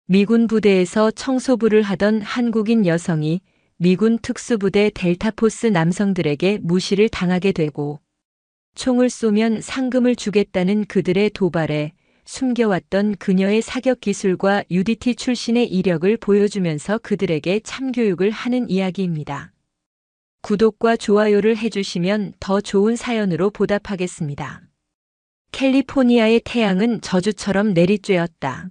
미군 부대에서 청소부를 하던 한국인 여성이 미군 특수부대 델타포스 남성들에게 무시를 당하게 되고 총을 쏘면 상금을 주겠다는 그들의 도발에 숨겨왔던 그녀의 사격 기술과 UDT 출신의 이력을 보여주면서 그들에게 참교육을 하는 이야기입니다. 구독과 좋아요를 해주시면 더 좋은 사연으로 보답하겠습니다. 캘리포니아의 태양은 저주처럼 내리쬐었다.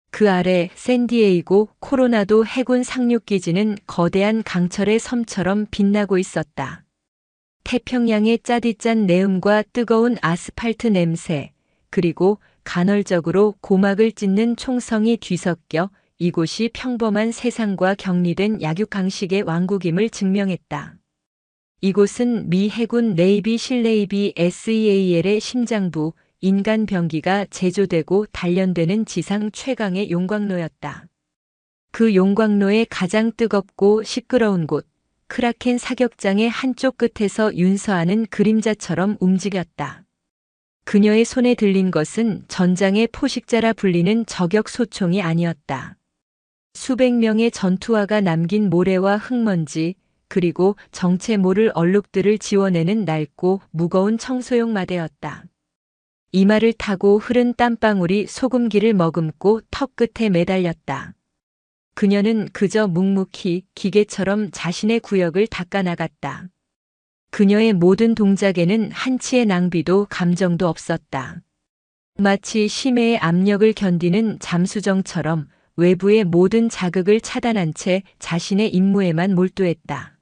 그 아래 샌디에이고 코로나도 해군 상륙기지는 거대한 강철의 섬처럼 빛나고 있었다. 태평양의 짜디짠 내음과 뜨거운 아스팔트 냄새, 그리고 간헐적으로 고막을 찢는 총성이 뒤섞여 이곳이 평범한 세상과 격리된 약육강식의 왕국임을 증명했다. 이곳은 미 해군 네이비 실네이비 SEAL의 심장부, 인간 병기가 제조되고 단련되는 지상 최강의 용광로였다. 그 용광로의 가장 뜨겁고 시끄러운 곳, 크라켄 사격장의 한쪽 끝에서 윤서아는 그림자처럼 움직였다. 그녀의 손에 들린 것은 전장의 포식자라 불리는 저격 소총이 아니었다. 수백 명의 전투화가 남긴 모래와 흙먼지, 그리고 정체 모를 얼룩들을 지워내는 낡고 무거운 청소용 마대였다. 이마를 타고 흐른 땀방울이 소금기를 머금고 턱 끝에 매달렸다. 그녀는 그저 묵묵히 기계처럼 자신의 구역을 닦아나갔다. 그녀의 모든 동작에는 한치의 낭비도 감정도 없었다. 마치 심해의 압력을 견디는 잠수정처럼 외부의 모든 자극을 차단한 채 자신의 임무에만 몰두했다.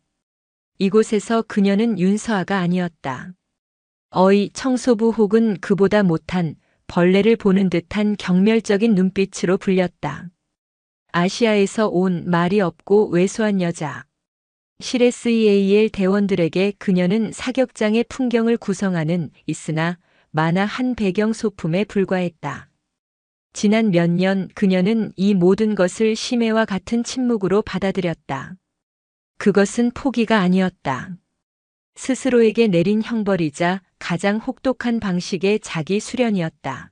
이곳에서 그녀는 윤서아가 아니었다. 어이 청소부 혹은 그보다 못한 벌레를 보는 듯한 경멸적인 눈빛으로 불렸다. 아시아에서 온 말이 없고 왜소한 여자. 실SEAL 대원들에게 그녀는 사격장의 풍경을 구성하는 있으나 만화한 배경 소품에 불과했다. 지난 몇 년 그녀는 이 모든 것을 심해와 같은 침묵으로 받아들였다. 그것은 포기가 아니었다. 스스로에게 내린 형벌이자 가장 혹독한 방식의 자기 수련이었다.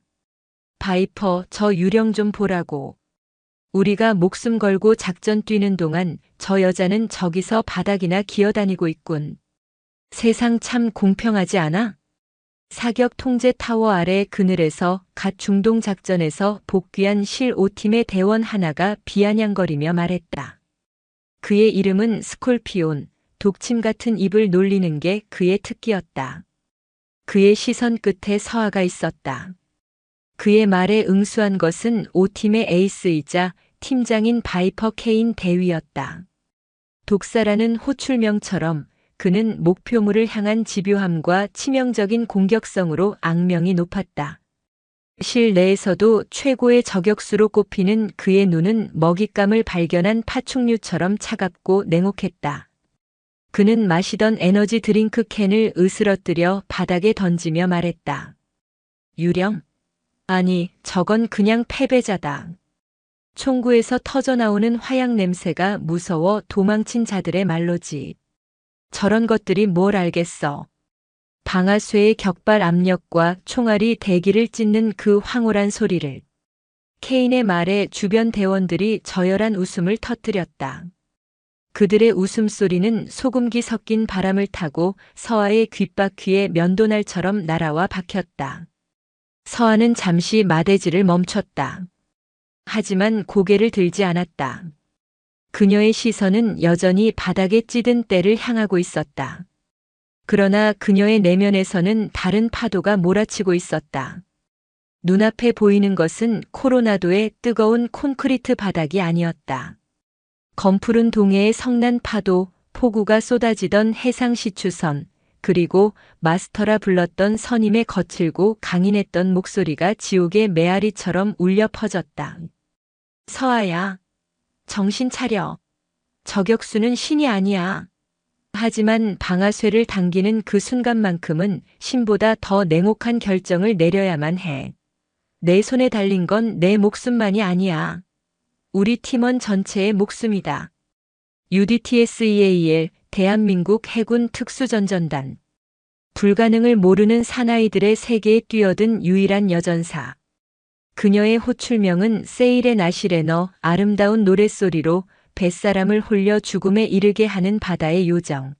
바이퍼, 저 유령 좀 보라고. 우리가 목숨 걸고 작전 뛰는 동안 저 여자는 저기서 바닥이나 기어다니고 있군. 세상 참 공평하지 않아? 사격 통제 타워 아래 그늘에서 갓 중동 작전에서 복귀한 실 5팀의 대원 하나가 비아냥거리며 말했다. 그의 이름은 스콜피온, 독침 같은 입을 놀리는 게 그의 특기였다. 그의 시선 끝에 서아가 있었다. 그의 말에 응수한 것은 5팀의 에이스이자 팀장인 바이퍼 케인 대위였다. 독사라는 호출명처럼 그는 목표물을 향한 집요함과 치명적인 공격성으로 악명이 높았다. 실내에서도 최고의 저격수로 꼽히는 그의 눈은 먹잇감을 발견한 파충류처럼 차갑고 냉혹했다. 그는 마시던 에너지 드링크 캔을 으스러뜨려 바닥에 던지며 말했다. 유령? 아니, 저건 그냥 패배자다. 총구에서 터져나오는 화약 냄새가 무서워 도망친 자들의 말로지. 저런 것들이 뭘 알겠어. 방아쇠의 격발 압력과 총알이 대기를 찢는 그 황홀한 소리를. 케인의 말에 주변 대원들이 저열한 웃음을 터뜨렸다. 그들의 웃음소리는 소금기 섞인 바람을 타고 서아의 귓바퀴에 면도날처럼 날아와 박혔다. 서아는 잠시 마대질을 멈췄다. 하지만 고개를 들지 않았다. 그녀의 시선은 여전히 바닥에 찌든 때를 향하고 있었다. 그러나 그녀의 내면에서는 다른 파도가 몰아치고 있었다. 눈앞에 보이는 것은 코로나도의 뜨거운 콘크리트 바닥이 아니었다. 검푸른 동해의 성난 파도, 폭우가 쏟아지던 해상 시추선, 그리고 마스터라 불렀던 선임의 거칠고 강인했던 목소리가 지옥의 메아리처럼 울려 퍼졌다. 서아야, 정신 차려. 저격수는 신이 아니야. 하지만 방아쇠를 당기는 그 순간만큼은 신보다 더 냉혹한 결정을 내려야만 해. 내 손에 달린 건 내 목숨만이 아니야. 우리 팀원 전체의 목숨이다. UDTSEAL 대한민국 해군 특수전전단. 불가능을 모르는 사나이들의 세계에 뛰어든 유일한 여전사. 그녀의 호출명은 세일의 나시레너, 아름다운 노랫소리로 뱃사람을 홀려 죽음에 이르게 하는 바다의 요정.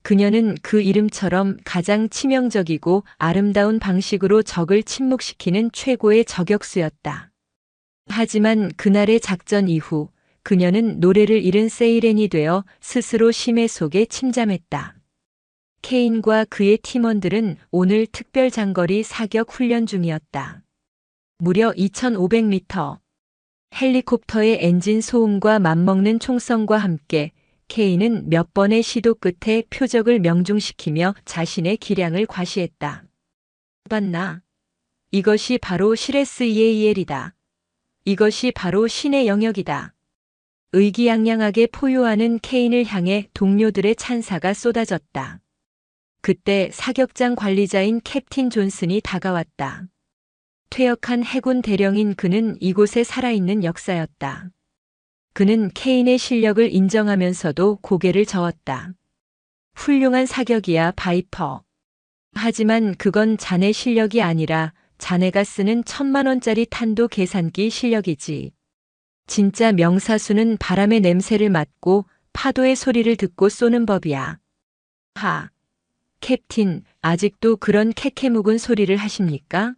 그녀는 그 이름처럼 가장 치명적이고 아름다운 방식으로 적을 침묵시키는 최고의 저격수였다. 하지만 그날의 작전 이후 그녀는 노래를 잃은 세이렌이 되어 스스로 심해 속에 침잠했다. 케인과 그의 팀원들은 오늘 특별 장거리 사격 훈련 중이었다. 무려 2,500m. 헬리콥터의 엔진 소음과 맞먹는 총성과 함께 케인은 몇 번의 시도 끝에 표적을 명중시키며 자신의 기량을 과시했다. 봤나? 이것이 바로 시레스 EAL이다. 이것이 바로 신의 영역이다. 의기양양하게 포효하는 케인을 향해 동료들의 찬사가 쏟아졌다. 그때 사격장 관리자인 캡틴 존슨이 다가왔다. 퇴역한 해군 대령인 그는 이곳에 살아있는 역사였다. 그는 케인의 실력을 인정하면서도 고개를 저었다. 훌륭한 사격이야, 바이퍼. 하지만 그건 자네 실력이 아니라 자네가 쓰는 1,000만 원짜리 탄도 계산기 실력이지. 진짜 명사수는 바람의 냄새를 맡고 파도의 소리를 듣고 쏘는 법이야. 하. 캡틴, 아직도 그런 캐캐묵은 소리를 하십니까?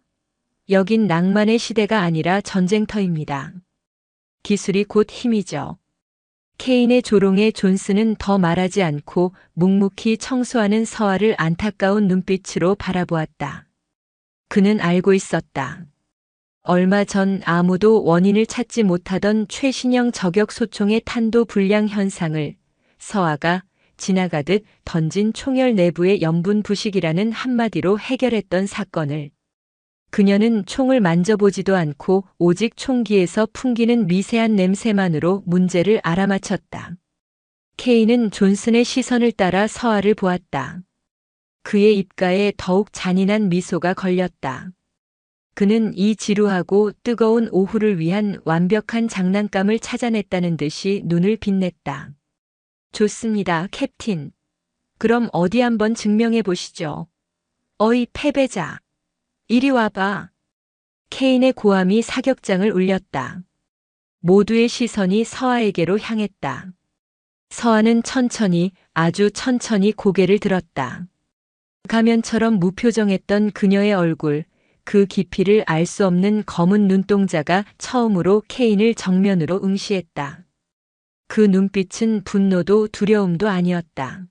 여긴 낭만의 시대가 아니라 전쟁터입니다. 기술이 곧 힘이죠. 케인의 조롱에 존슨은 더 말하지 않고 묵묵히 청소하는 서아를 안타까운 눈빛으로 바라보았다. 그는 알고 있었다. 얼마 전 아무도 원인을 찾지 못하던 최신형 저격 소총의 탄도 불량 현상을 서아가 지나가듯 던진 총열 내부의 염분 부식이라는 한마디로 해결했던 사건을. 그녀는 총을 만져보지도 않고 오직 총기에서 풍기는 미세한 냄새만으로 문제를 알아맞혔다. 케인은 존슨의 시선을 따라 서아를 보았다. 그의 입가에 더욱 잔인한 미소가 걸렸다. 그는 이 지루하고 뜨거운 오후를 위한 완벽한 장난감을 찾아냈다는 듯이 눈을 빛냈다. 좋습니다, 캡틴. 그럼 어디 한번 증명해 보시죠. 어이, 패배자. 이리 와봐. 케인의 고함이 사격장을 울렸다. 모두의 시선이 서아에게로 향했다. 서아는 천천히, 아주 천천히 고개를 들었다. 가면처럼 무표정했던 그녀의 얼굴, 그 깊이를 알 수 없는 검은 눈동자가 처음으로 케인을 정면으로 응시했다. 그 눈빛은 분노도 두려움도 아니었다.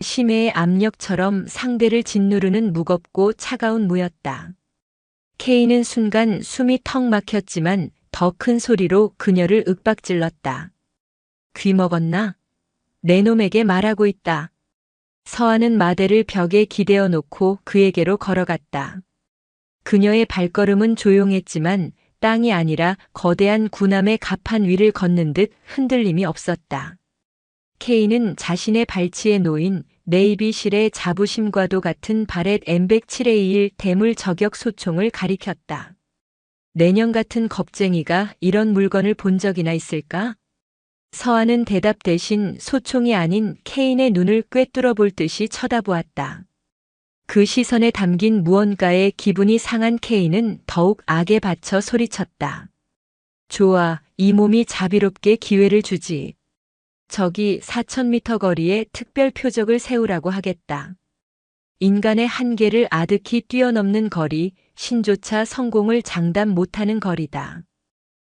심해의 압력처럼 상대를 짓누르는 무겁고 차가운 무였다. 케인은 순간 숨이 턱 막혔지만 더 큰 소리로 그녀를 윽박질렀다. 귀 먹었나? 내 놈에게 말하고 있다. 서아는 마대를 벽에 기대어 놓고 그에게로 걸어갔다. 그녀의 발걸음은 조용했지만 땅이 아니라 거대한 군함의 갑판 위를 걷는 듯 흔들림이 없었다. 케인은 자신의 발치에 놓인 네이비실의 자부심과도 같은 바렛 M107A1 대물 저격 소총을 가리켰다. 내년 같은 겁쟁이가 이런 물건을 본 적이나 있을까? 서아는 대답 대신 소총이 아닌 케인의 눈을 꿰뚫어 볼 듯이 쳐다보았다. 그 시선에 담긴 무언가에 기분이 상한 케인은 더욱 악에 받쳐 소리쳤다. 좋아, 이 몸이 자비롭게 기회를 주지. 저기 4,000m 거리에 특별 표적을 세우라고 하겠다. 인간의 한계를 아득히 뛰어넘는 거리, 신조차 성공을 장담 못하는 거리다.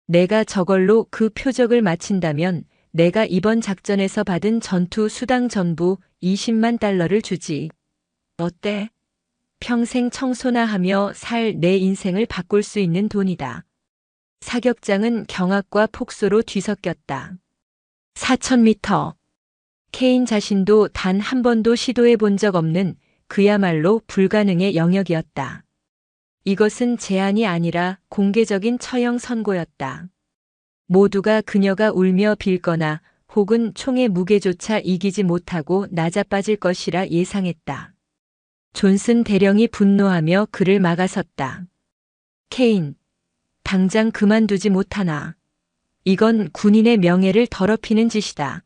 내가 저걸로 그 표적을 마친다면 내가 이번 작전에서 받은 전투 수당 전부 20만 달러를 주지. 어때? 평생 청소나 하며 살 내 인생을 바꿀 수 있는 돈이다. 사격장은 경악과 폭소로 뒤섞였다. 4,000m. 케인 자신도 단 한 번도 시도해 본 적 없는 그야말로 불가능의 영역이었다. 이것은 제한이 아니라 공개적인 처형 선고였다. 모두가 그녀가 울며 빌거나 혹은 총의 무게조차 이기지 못하고 낮아빠질 것이라 예상했다. 존슨 대령이 분노하며 그를 막아섰다. 케인, 당장 그만두지 못하나. 이건 군인의 명예를 더럽히는 짓이다.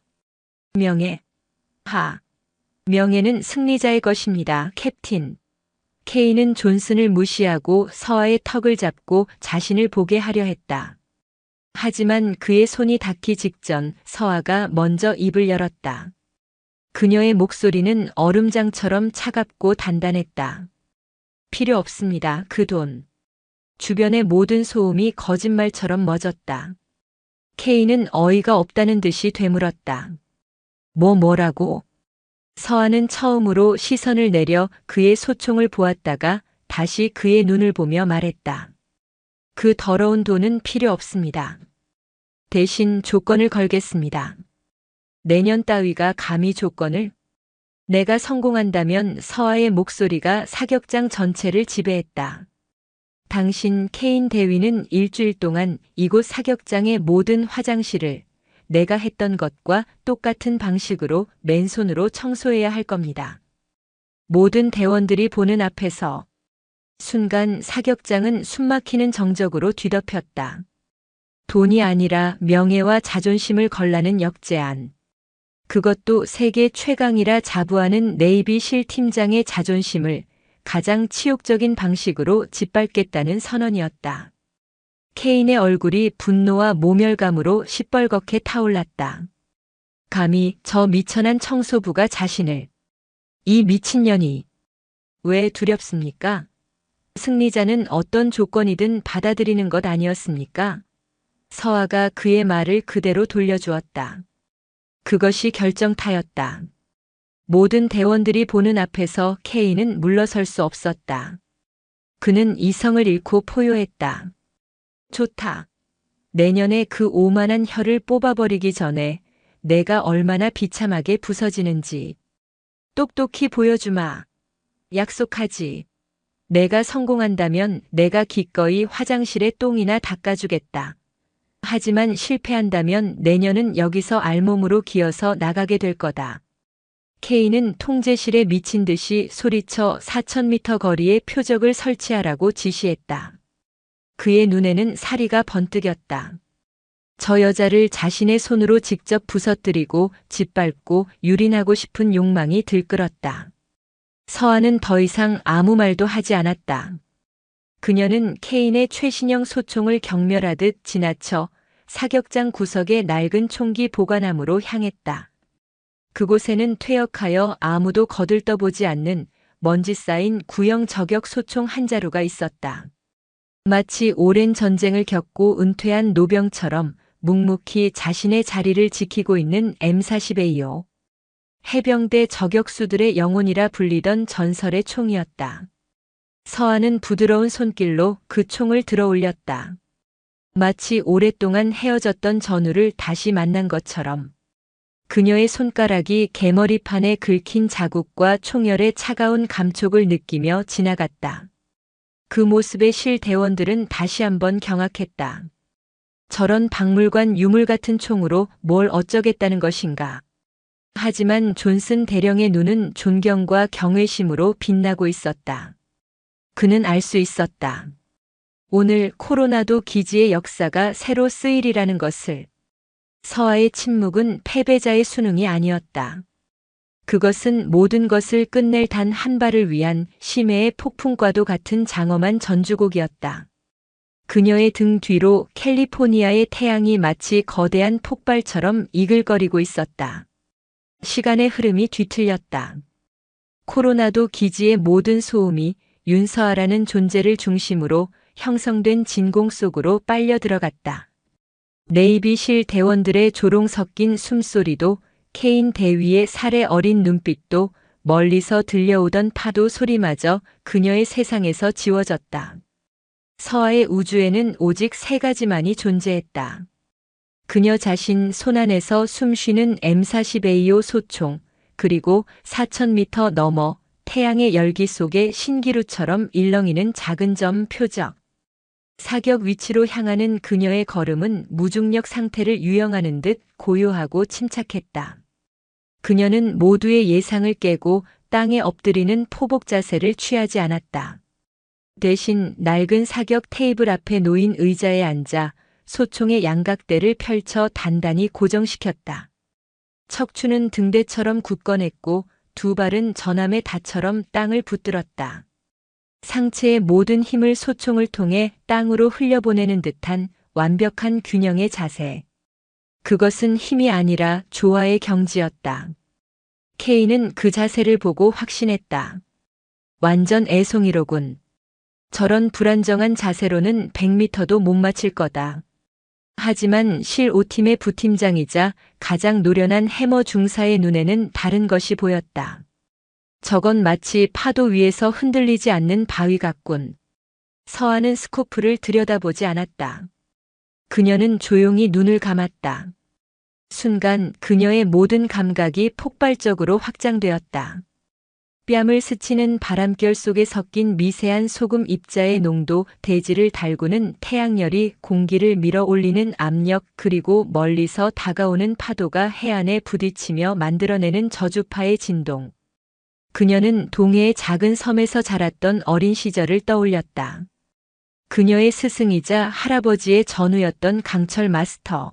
명예. 명예는 승리자의 것입니다, 캡틴. 케인은 존슨을 무시하고 서아의 턱을 잡고 자신을 보게 하려 했다. 하지만 그의 손이 닿기 직전 서아가 먼저 입을 열었다. 그녀의 목소리는 얼음장처럼 차갑고 단단했다. 필요 없습니다. 그 돈. 주변의 모든 소음이 거짓말처럼 멎었다. 케인은 어이가 없다는 듯이 되물었다. 뭐라고? 서아는 처음으로 시선을 내려 그의 소총을 보았다가 다시 그의 눈을 보며 말했다. 그 더러운 돈은 필요 없습니다. 대신 조건을 걸겠습니다. 내년 따위가 감히 조건을? 내가 성공한다면 서아의 목소리가 사격장 전체를 지배했다. 당신 케인 대위는 일주일 동안 이곳 사격장의 모든 화장실을 내가 했던 것과 똑같은 방식으로 맨손으로 청소해야 할 겁니다. 모든 대원들이 보는 앞에서. 순간 사격장은 숨막히는 정적으로 뒤덮였다. 돈이 아니라 명예와 자존심을 걸라는 역제안. 그것도 세계 최강이라 자부하는 네이비 실 팀장의 자존심을 가장 치욕적인 방식으로 짓밟겠다는 선언이었다. 케인의 얼굴이 분노와 모멸감으로 시뻘겋게 타올랐다. 감히 저 미천한 청소부가 자신을. 이 미친년이. 왜 두렵습니까? 승리자는 어떤 조건이든 받아들이는 것 아니었습니까? 서아가 그의 말을 그대로 돌려주었다. 그것이 결정타였다. 모든 대원들이 보는 앞에서 케인은 물러설 수 없었다. 그는 이성을 잃고 포효했다. 좋다. 내년에 그 오만한 혀를 뽑아버리기 전에 내가 얼마나 비참하게 부서지는지. 똑똑히 보여주마. 약속하지. 내가 성공한다면 내가 기꺼이 화장실에 똥이나 닦아주겠다. 하지만 실패한다면 내년은 여기서 알몸으로 기어서 나가게 될 거다. 케인은 통제실에 미친 듯이 소리쳐 4,000m 거리에 표적을 설치하라고 지시했다. 그의 눈에는 사리가 번뜩였다. 저 여자를 자신의 손으로 직접 부서뜨리고 짓밟고 유린하고 싶은 욕망이 들끓었다. 서아는 더 이상 아무 말도 하지 않았다. 그녀는 케인의 최신형 소총을 경멸하듯 지나쳐 사격장 구석의 낡은 총기 보관함으로 향했다. 그곳에는 퇴역하여 아무도 거들떠보지 않는 먼지 쌓인 구형 저격 소총 한 자루가 있었다. 마치 오랜 전쟁을 겪고 은퇴한 노병처럼 묵묵히 자신의 자리를 지키고 있는 M40A5. 해병대 저격수들의 영혼이라 불리던 전설의 총이었다. 서아는 부드러운 손길로 그 총을 들어 올렸다. 마치 오랫동안 헤어졌던 전우를 다시 만난 것처럼. 그녀의 손가락이 개머리판에 긁힌 자국과 총열의 차가운 감촉을 느끼며 지나갔다. 그 모습에 실 대원들은 다시 한번 경악했다. 저런 박물관 유물 같은 총으로 뭘 어쩌겠다는 것인가. 하지만 존슨 대령의 눈은 존경과 경외심으로 빛나고 있었다. 그는 알 수 있었다. 오늘 코로나도 기지의 역사가 새로 쓰이리라는 것을. 서아의 침묵은 패배자의 수능이 아니었다. 그것은 모든 것을 끝낼 단 한 발을 위한 심해의 폭풍과도 같은 장엄한 전주곡이었다. 그녀의 등 뒤로 캘리포니아의 태양이 마치 거대한 폭발처럼 이글거리고 있었다. 시간의 흐름이 뒤틀렸다. 코로나도 기지의 모든 소음이 윤서아라는 존재를 중심으로 형성된 진공 속으로 빨려 들어갔다. 네이비 실 대원들의 조롱 섞인 숨소리도 케인 대위의 살에 어린 눈빛도 멀리서 들려오던 파도 소리마저 그녀의 세상에서 지워졌다. 서아의 우주에는 오직 세 가지만이 존재했다. 그녀 자신 손안에서 숨쉬는 M40A5 소총, 그리고 4,000m 너머 태양의 열기 속에 신기루처럼 일렁이는 작은 점 표적. 사격 위치로 향하는 그녀의 걸음은 무중력 상태를 유영하는 듯 고요하고 침착했다. 그녀는 모두의 예상을 깨고 땅에 엎드리는 포복 자세를 취하지 않았다. 대신 낡은 사격 테이블 앞에 놓인 의자에 앉아 소총의 양각대를 펼쳐 단단히 고정시켰다. 척추는 등대처럼 굳건했고 두 발은 전함의 닷처럼 땅을 붙들었다. 상체의 모든 힘을 소총을 통해 땅으로 흘려보내는 듯한 완벽한 균형의 자세. 그것은 힘이 아니라 조화의 경지였다. 케이는 그 자세를 보고 확신했다. 완전 애송이로군. 저런 불안정한 자세로는 100m도 못 맞힐 거다. 하지만 실 5팀의 부팀장이자 가장 노련한 해머 중사의 눈에는 다른 것이 보였다. 저건 마치 파도 위에서 흔들리지 않는 바위 같군. 서한은 스코프를 들여다보지 않았다. 그녀는 조용히 눈을 감았다. 순간 그녀의 모든 감각이 폭발적으로 확장되었다. 뺨을 스치는 바람결 속에 섞인 미세한 소금 입자의 농도, 대지를 달구는 태양열이, 공기를 밀어 올리는 압력, 그리고 멀리서 다가오는 파도가 해안에 부딪히며 만들어내는 저주파의 진동. 그녀는 동해의 작은 섬에서 자랐던 어린 시절을 떠올렸다. 그녀의 스승이자 할아버지의 전우였던 강철 마스터.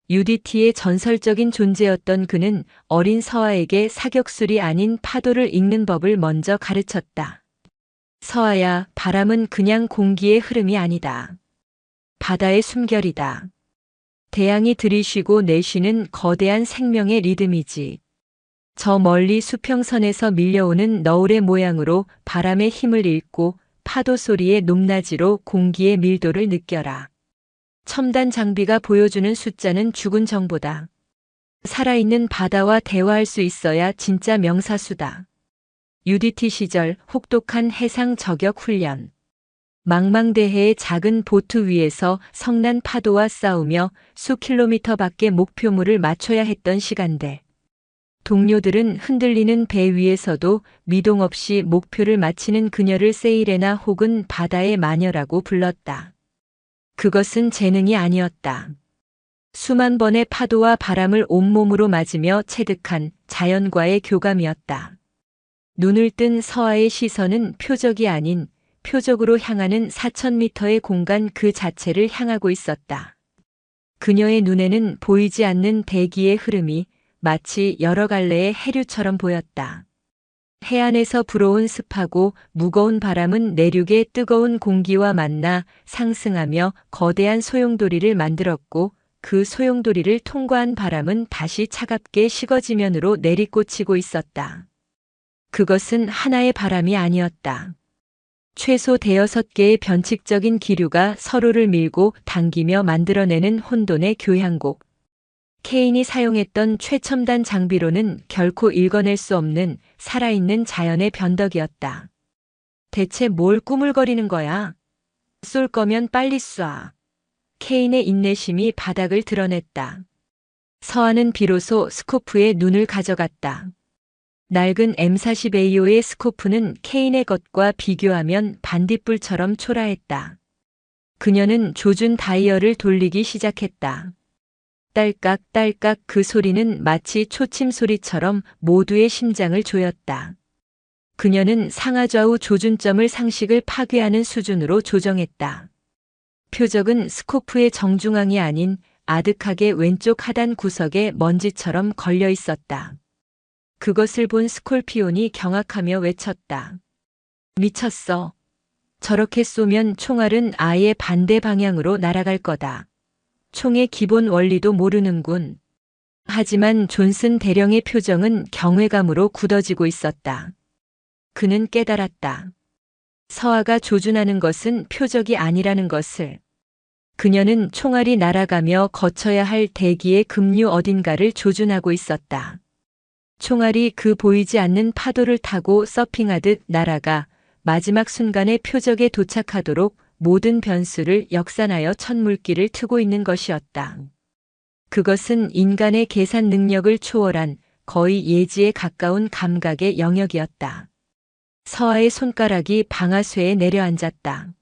UDT의 전설적인 존재였던 그는 어린 서아에게 사격술이 아닌 파도를 읽는 법을 먼저 가르쳤다. 서아야, 바람은 그냥 공기의 흐름이 아니다. 바다의 숨결이다. 대양이 들이쉬고 내쉬는 거대한 생명의 리듬이지. 저 멀리 수평선에서 밀려오는 너울의 모양으로 바람의 힘을 읽고 파도 소리의 높낮이로 공기의 밀도를 느껴라. 첨단 장비가 보여주는 숫자는 죽은 정보다. 살아있는 바다와 대화할 수 있어야 진짜 명사수다. UDT 시절 혹독한 해상 저격 훈련. 망망대해의 작은 보트 위에서 성난 파도와 싸우며 수 킬로미터 밖의 목표물을 맞춰야 했던 시간대. 동료들은 흔들리는 배 위에서도 미동 없이 목표를 맞히는 그녀를 세이레나 혹은 바다의 마녀라고 불렀다. 그것은 재능이 아니었다. 수만 번의 파도와 바람을 온몸으로 맞으며 체득한 자연과의 교감이었다. 눈을 뜬 서아의 시선은 표적이 아닌 표적으로 향하는 4,000m의 공간 그 자체를 향하고 있었다. 그녀의 눈에는 보이지 않는 대기의 흐름이 마치 여러 갈래의 해류처럼 보였다. 해안에서 불어온 습하고 무거운 바람은 내륙의 뜨거운 공기와 만나 상승하며 거대한 소용돌이를 만들었고 그 소용돌이를 통과한 바람은 다시 차갑게 식어지면으로 내리꽂히고 있었다. 그것은 하나의 바람이 아니었다. 최소 5개의 변칙적인 기류가 서로를 밀고 당기며 만들어내는 혼돈의 교향곡. 케인이 사용했던 최첨단 장비로는 결코 읽어낼 수 없는 살아있는 자연의 변덕이었다. 대체 뭘 꾸물거리는 거야? 쏠 거면 빨리 쏴. 케인의 인내심이 바닥을 드러냈다. 서한은 비로소 스코프에 눈을 가져갔다. 낡은 M40AO의 스코프는 케인의 것과 비교하면 반딧불처럼 초라했다. 그녀는 조준 다이얼을 돌리기 시작했다. 딸깍딸깍 그 소리는 마치 초침 소리처럼 모두의 심장을 조였다. 그녀는 상하좌우 조준점을 상식을 파괴하는 수준으로 조정했다. 표적은 스코프의 정중앙이 아닌 아득하게 왼쪽 하단 구석에 먼지처럼 걸려 있었다. 그것을 본 스콜피온이 경악하며 외쳤다. 미쳤어. 저렇게 쏘면 총알은 아예 반대 방향으로 날아갈 거다. 총의 기본 원리도 모르는군. 하지만 존슨 대령의 표정은 경외감으로 굳어지고 있었다. 그는 깨달았다. 서아가 조준하는 것은 표적이 아니라는 것을. 그녀는 총알이 날아가며 거쳐야 할 대기의 급류 어딘가를 조준하고 있었다. 총알이 그 보이지 않는 파도를 타고 서핑하듯 날아가 마지막 순간에 표적에 도착하도록 모든 변수를 역산하여 천물기를 트고 있는 것이었다. 그것은 인간의 계산 능력을 초월한 거의 예지에 가까운 감각의 영역이었다. 서아의 손가락이 방아쇠에 내려앉았다.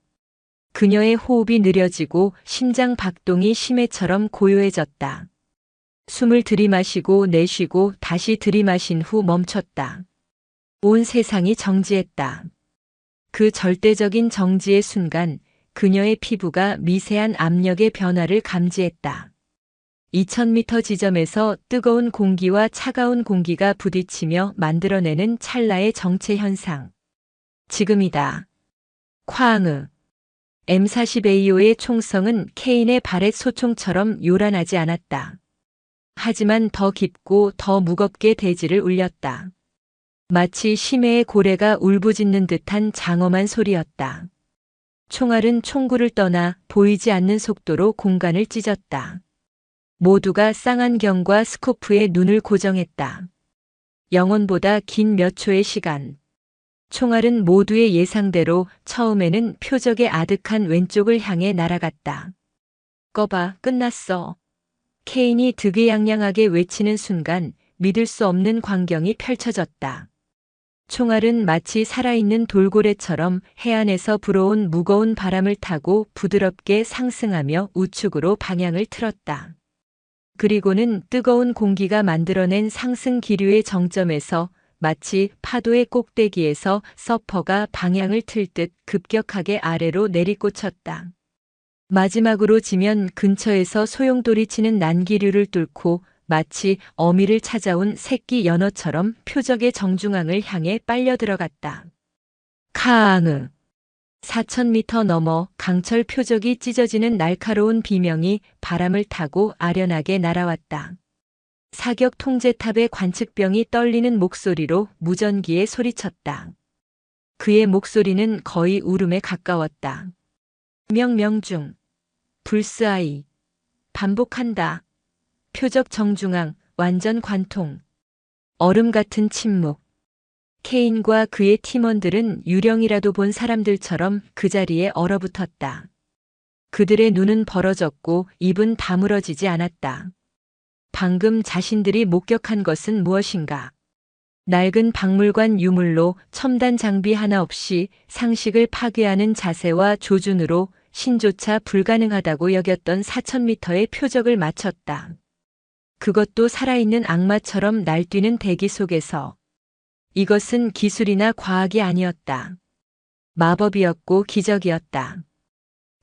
그녀의 호흡이 느려지고 심장 박동이 심해처럼 고요해졌다. 숨을 들이마시고 내쉬고 다시 들이마신 후 멈췄다. 온 세상이 정지했다. 그 절대적인 정지의 순간 그녀의 피부가 미세한 압력의 변화를 감지했다. 2000m 지점에서 뜨거운 공기와 차가운 공기가 부딪히며 만들어내는 찰나의 정체 현상. 지금이다. 쾅. M40A5의 총성은 케인의 바렛 소총처럼 요란하지 않았다. 하지만 더 깊고 더 무겁게 대지를 울렸다. 마치 심해의 고래가 울부짖는 듯한 장엄한 소리였다. 총알은 총구를 떠나 보이지 않는 속도로 공간을 찢었다. 모두가 쌍안경과 스코프에 눈을 고정했다. 영혼보다 긴 몇 초의 시간. 총알은 모두의 예상대로 처음에는 표적의 아득한 왼쪽을 향해 날아갔다. 꺼봐, 끝났어. 케인이 득의양양하게 외치는 순간 믿을 수 없는 광경이 펼쳐졌다. 총알은 마치 살아있는 돌고래처럼 해안에서 불어온 무거운 바람을 타고 부드럽게 상승하며 우측으로 방향을 틀었다. 그리고는 뜨거운 공기가 만들어낸 상승 기류의 정점에서 마치 파도의 꼭대기에서 서퍼가 방향을 틀 듯 급격하게 아래로 내리꽂혔다. 마지막으로 지면 근처에서 소용돌이 치는 난기류를 뚫고 마치 어미를 찾아온 새끼 연어처럼 표적의 정중앙을 향해 빨려 들어갔다. 카앙. 4,000m 넘어 강철 표적이 찢어지는 날카로운 비명이 바람을 타고 아련하게 날아왔다. 사격 통제탑의 관측병이 떨리는 목소리로 무전기에 소리쳤다. 그의 목소리는 거의 울음에 가까웠다. 명중. 불스아이. 반복한다. 표적 정중앙, 완전 관통. 얼음 같은 침묵. 케인과 그의 팀원들은 유령이라도 본 사람들처럼 그 자리에 얼어붙었다. 그들의 눈은 벌어졌고 입은 다물어지지 않았다. 방금 자신들이 목격한 것은 무엇인가? 낡은 박물관 유물로 첨단 장비 하나 없이 상식을 파괴하는 자세와 조준으로 신조차 불가능하다고 여겼던 4,000m의 표적을 맞췄다. 그것도 살아있는 악마처럼 날뛰는 대기 속에서. 이것은 기술이나 과학이 아니었다. 마법이었고 기적이었다.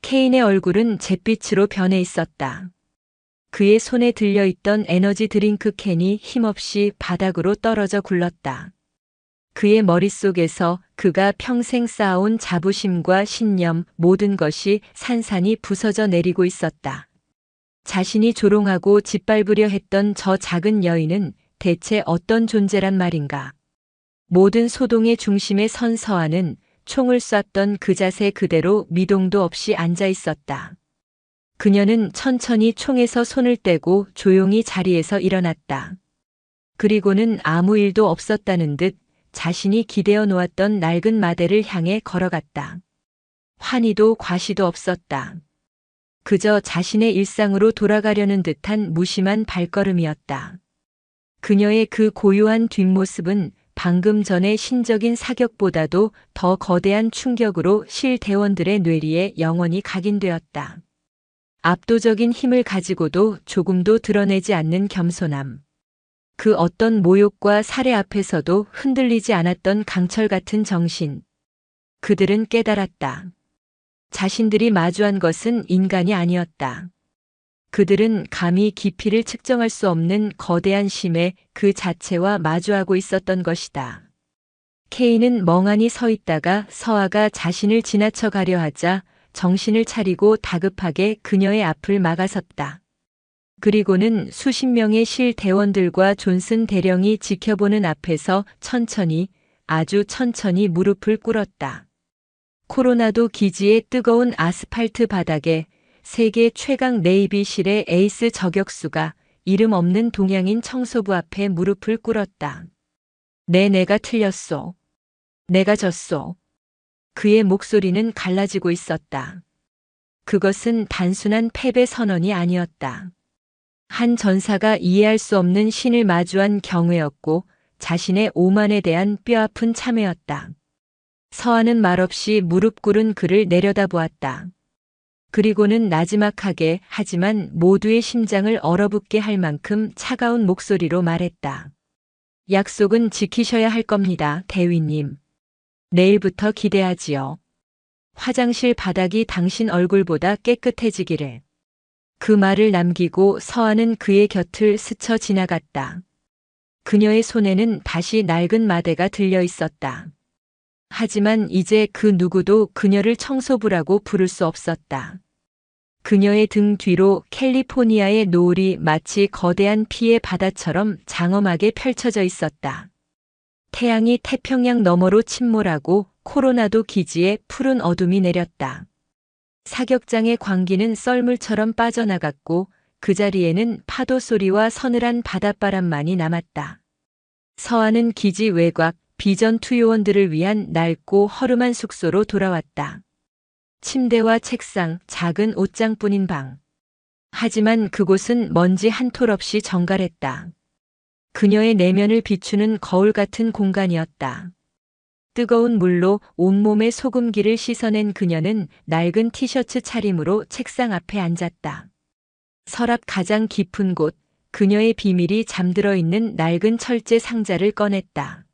케인의 얼굴은 잿빛으로 변해 있었다. 그의 손에 들려있던 에너지 드링크 캔이 힘없이 바닥으로 떨어져 굴렀다. 그의 머릿속에서 그가 평생 쌓아온 자부심과 신념 모든 것이 산산이 부서져 내리고 있었다. 자신이 조롱하고 짓밟으려 했던 저 작은 여인은 대체 어떤 존재란 말인가? 모든 소동의 중심에 선 서한은 총을 쐈던 그 자세 그대로 미동도 없이 앉아 있었다. 그녀는 천천히 총에서 손을 떼고 조용히 자리에서 일어났다. 그리고는 아무 일도 없었다는 듯 자신이 기대어 놓았던 낡은 마대를 향해 걸어갔다. 환희도 과시도 없었다. 그저 자신의 일상으로 돌아가려는 듯한 무심한 발걸음이었다. 그녀의 그 고요한 뒷모습은 방금 전의 신적인 사격보다도 더 거대한 충격으로 실대원들의 뇌리에 영원히 각인되었다. 압도적인 힘을 가지고도 조금도 드러내지 않는 겸손함. 그 어떤 모욕과 살해 앞에서도 흔들리지 않았던 강철 같은 정신. 그들은 깨달았다. 자신들이 마주한 것은 인간이 아니었다. 그들은 감히 깊이를 측정할 수 없는 거대한 심의 그 자체와 마주하고 있었던 것이다. 케인은 멍하니 서 있다가 서아가 자신을 지나쳐 가려 하자 정신을 차리고 다급하게 그녀의 앞을 막아섰다. 그리고는 수십 명의 실대원들과 존슨 대령이 지켜보는 앞에서 천천히, 아주 천천히 무릎을 꿇었다. 코로나도 기지의 뜨거운 아스팔트 바닥에 세계 최강 네이비실의 에이스 저격수가 이름 없는 동양인 청소부 앞에 무릎을 꿇었다. 내가 틀렸소. 내가 졌소. 그의 목소리는 갈라지고 있었다. 그것은 단순한 패배 선언이 아니었다. 한 전사가 이해할 수 없는 신을 마주한 경외였고 자신의 오만에 대한 뼈아픈 참회였다. 서아는 말없이 무릎 꿇은 그를 내려다보았다. 그리고는 나지막하게 하지만 모두의 심장을 얼어붙게 할 만큼 차가운 목소리로 말했다. 약속은 지키셔야 할 겁니다, 대위님. 내일부터 기대하지요. 화장실 바닥이 당신 얼굴보다 깨끗해지기를. 그 말을 남기고 서아는 그의 곁을 스쳐 지나갔다. 그녀의 손에는 다시 낡은 마대가 들려 있었다. 하지만 이제 그 누구도 그녀를 청소부라고 부를 수 없었다. 그녀의 등 뒤로 캘리포니아의 노을이 마치 거대한 피의 바다처럼 장엄하게 펼쳐져 있었다. 태양이 태평양 너머로 침몰하고 코로나도 기지에 푸른 어둠이 내렸다. 사격장의 광기는 썰물처럼 빠져나갔고 그 자리에는 파도 소리와 서늘한 바닷바람만이 남았다. 서한은 기지 외곽 비전 투요원들을 위한 낡고 허름한 숙소로 돌아왔다. 침대와 책상, 작은 옷장뿐인 방. 하지만 그곳은 먼지 한 톨 없이 정갈했다. 그녀의 내면을 비추는 거울 같은 공간이었다. 뜨거운 물로 온몸의 소금기를 씻어낸 그녀는 낡은 티셔츠 차림으로 책상 앞에 앉았다. 서랍 가장 깊은 곳, 그녀의 비밀이 잠들어 있는 낡은 철제 상자를 꺼냈다.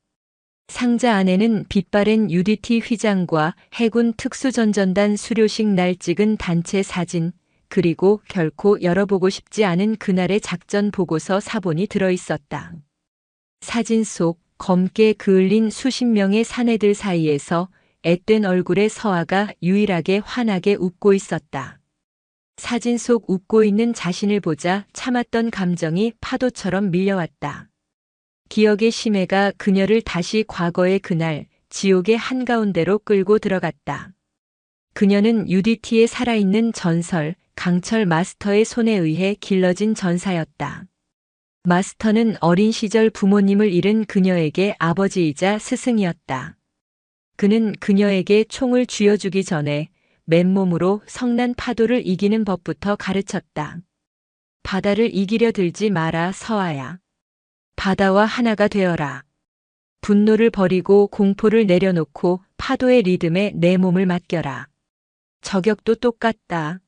상자 안에는 빛바랜 UDT 휘장과 해군 특수전전단 수료식 날 찍은 단체 사진, 그리고 결코 열어보고 싶지 않은 그날의 작전 보고서 사본이 들어있었다. 사진 속 검게 그을린 수십 명의 사내들 사이에서 앳된 얼굴의 서아가 유일하게 환하게 웃고 있었다. 사진 속 웃고 있는 자신을 보자 참았던 감정이 파도처럼 밀려왔다. 기억의 심해가 그녀를 다시 과거의 그날 지옥의 한가운데로 끌고 들어갔다. 그녀는 UDT의 살아있는 전설, 강철 마스터의 손에 의해 길러진 전사였다. 마스터는 어린 시절 부모님을 잃은 그녀에게 아버지이자 스승이었다. 그는 그녀에게 총을 쥐어주기 전에 맨몸으로 성난 파도를 이기는 법부터 가르쳤다. 바다를 이기려 들지 마라, 서아야. 바다와 하나가 되어라. 분노를 버리고 공포를 내려놓고 파도의 리듬에 내 몸을 맡겨라. 저격도 똑같다.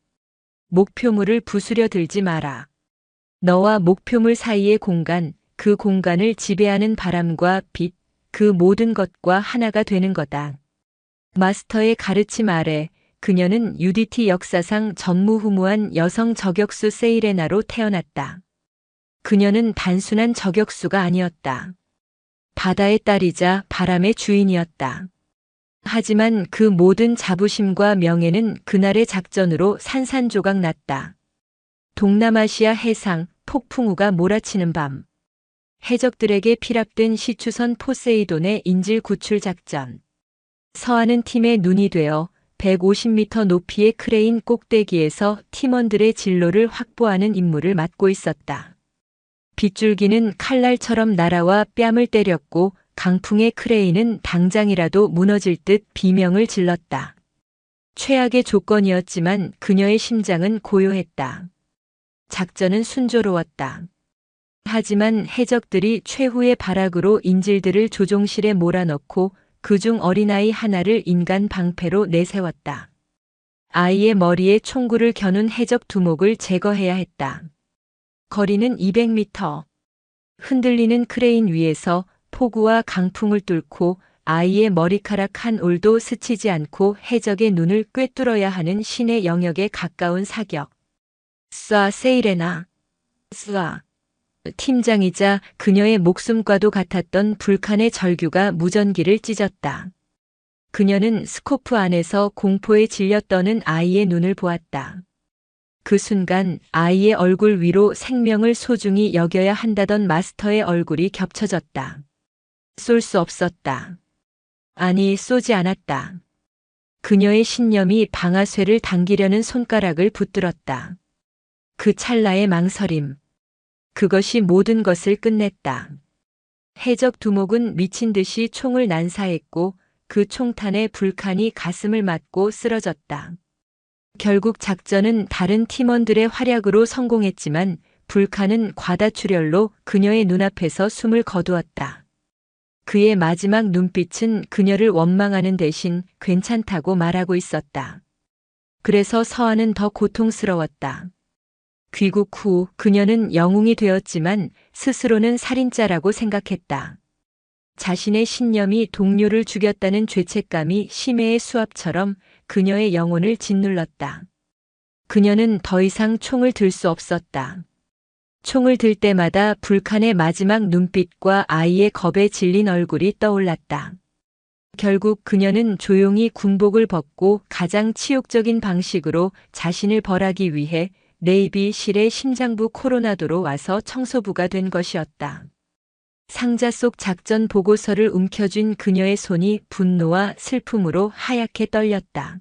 목표물을 부수려 들지 마라. 너와 목표물 사이의 공간, 그 공간을 지배하는 바람과 빛, 그 모든 것과 하나가 되는 거다. 마스터의 가르침 아래 그녀는 UDT 역사상 전무후무한 여성 저격수 세이레나로 태어났다. 그녀는 단순한 저격수가 아니었다. 바다의 딸이자 바람의 주인이었다. 하지만 그 모든 자부심과 명예는 그날의 작전으로 산산조각 났다. 동남아시아 해상, 폭풍우가 몰아치는 밤. 해적들에게 피랍된 시추선 포세이돈의 인질 구출 작전. 서하는 팀의 눈이 되어 150m 높이의 크레인 꼭대기에서 팀원들의 진로를 확보하는 임무를 맡고 있었다. 빗줄기는 칼날처럼 날아와 뺨을 때렸고 강풍의 크레인은 당장이라도 무너질 듯 비명을 질렀다. 최악의 조건이었지만 그녀의 심장은 고요했다. 작전은 순조로웠다. 하지만 해적들이 최후의 발악으로 인질들을 조종실에 몰아넣고 그중 어린아이 하나를 인간 방패로 내세웠다. 아이의 머리에 총구를 겨눈 해적 두목을 제거해야 했다. 거리는 200m. 흔들리는 크레인 위에서 폭우와 강풍을 뚫고 아이의 머리카락 한 올도 스치지 않고 해적의 눈을 꿰뚫어야 하는 신의 영역에 가까운 사격. 쏴, 세이레나. 쏴. 팀장이자 그녀의 목숨과도 같았던 불칸의 절규가 무전기를 찢었다. 그녀는 스코프 안에서 공포에 질려 떠는 아이의 눈을 보았다. 그 순간 아이의 얼굴 위로 생명을 소중히 여겨야 한다던 마스터의 얼굴이 겹쳐졌다. 쏠 수 없었다. 아니, 쏘지 않았다. 그녀의 신념이 방아쇠를 당기려는 손가락을 붙들었다. 그 찰나의 망설임. 그것이 모든 것을 끝냈다. 해적 두목은 미친 듯이 총을 난사했고 그 총탄에 불칸이 가슴을 맞고 쓰러졌다. 결국 작전은 다른 팀원들의 활약으로 성공했지만 불칸은 과다출혈로 그녀의 눈앞에서 숨을 거두었다. 그의 마지막 눈빛은 그녀를 원망하는 대신 괜찮다고 말하고 있었다. 그래서 서하는 더 고통스러웠다. 귀국 후 그녀는 영웅이 되었지만 스스로는 살인자라고 생각했다. 자신의 신념이 동료를 죽였다는 죄책감이 심해의 수압처럼 그녀의 영혼을 짓눌렀다. 그녀는 더 이상 총을 들 수 없었다. 총을 들 때마다 불칸의 마지막 눈빛과 아이의 겁에 질린 얼굴이 떠올랐다. 결국 그녀는 조용히 군복을 벗고 가장 치욕적인 방식으로 자신을 벌하기 위해 네이비실의 심장부 코로나도로 와서 청소부가 된 것이었다. 상자 속 작전 보고서를 움켜쥔 그녀의 손이 분노와 슬픔으로 하얗게 떨렸다.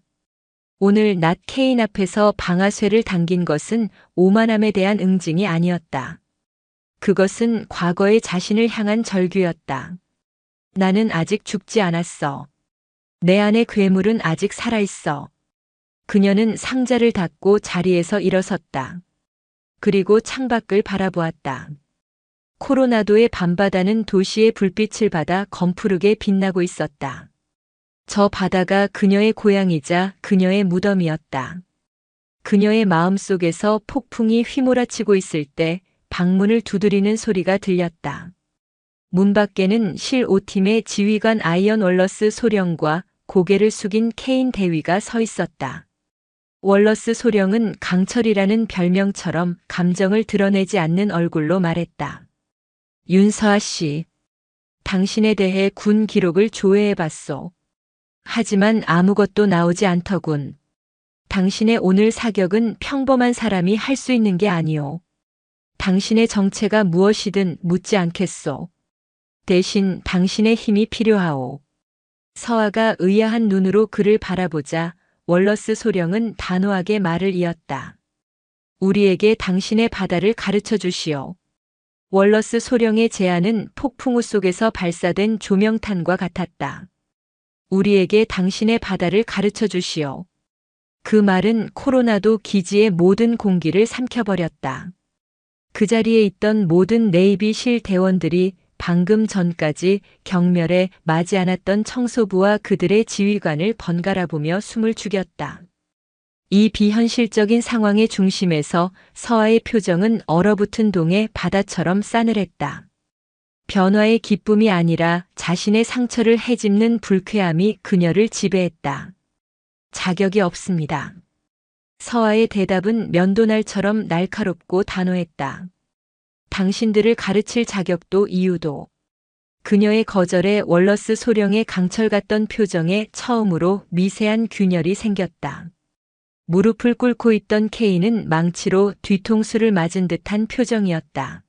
오늘 낮 케인 앞에서 방아쇠를 당긴 것은 오만함에 대한 응징이 아니었다. 그것은 과거의 자신을 향한 절규였다. 나는 아직 죽지 않았어. 내 안의 괴물은 아직 살아있어. 그녀는 상자를 닫고 자리에서 일어섰다. 그리고 창밖을 바라보았다. 코로나도의 밤바다는 도시의 불빛을 받아 검푸르게 빛나고 있었다. 저 바다가 그녀의 고향이자 그녀의 무덤이었다. 그녀의 마음속에서 폭풍이 휘몰아치고 있을 때 방문을 두드리는 소리가 들렸다. 문 밖에는 실 5팀의 지휘관 아이언 월러스 소령과 고개를 숙인 케인 대위가 서 있었다. 월러스 소령은 강철이라는 별명처럼 감정을 드러내지 않는 얼굴로 말했다. 윤서아 씨, 당신에 대해 군 기록을 조회해봤소. 하지만 아무것도 나오지 않더군. 당신의 오늘 사격은 평범한 사람이 할 수 있는 게 아니오. 당신의 정체가 무엇이든 묻지 않겠소. 대신 당신의 힘이 필요하오. 서아가 의아한 눈으로 그를 바라보자 월러스 소령은 단호하게 말을 이었다. 우리에게 당신의 바다를 가르쳐 주시오. 월러스 소령의 제안은 폭풍우 속에서 발사된 조명탄과 같았다. 우리에게 당신의 바다를 가르쳐 주시오. 그 말은 코로나도 기지의 모든 공기를 삼켜버렸다. 그 자리에 있던 모든 네이비실 대원들이 방금 전까지 경멸에 맞지 않았던 청소부와 그들의 지휘관을 번갈아 보며 숨을 죽였다. 이 비현실적인 상황의 중심에서 서아의 표정은 얼어붙은 동의 바다처럼 싸늘했다. 변화의 기쁨이 아니라 자신의 상처를 헤집는 불쾌함이 그녀를 지배했다. 자격이 없습니다. 서아의 대답은 면도날처럼 날카롭고 단호했다. 당신들을 가르칠 자격도 이유도. 그녀의 거절에 월러스 소령의 강철 같던 표정에 처음으로 미세한 균열이 생겼다. 무릎을 꿇고 있던 케인은 망치로 뒤통수를 맞은 듯한 표정이었다.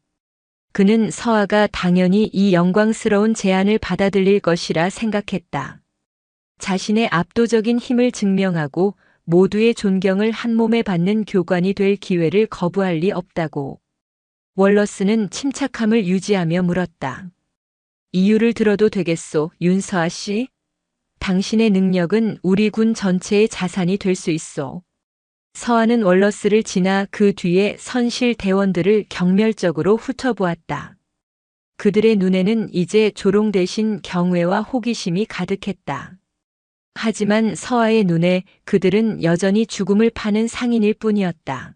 그는 서아가 당연히 이 영광스러운 제안을 받아들일 것이라 생각했다. 자신의 압도적인 힘을 증명하고 모두의 존경을 한 몸에 받는 교관이 될 기회를 거부할 리 없다고. 월러스는 침착함을 유지하며 물었다. 이유를 들어도 되겠소, 윤서아 씨? 당신의 능력은 우리 군 전체의 자산이 될 수 있소. 서아는 월러스를 지나 그 뒤에 선실 대원들을 경멸적으로 훑어보았다. 그들의 눈에는 이제 조롱 대신 경외와 호기심이 가득했다. 하지만 서아의 눈에 그들은 여전히 죽음을 파는 상인일 뿐이었다.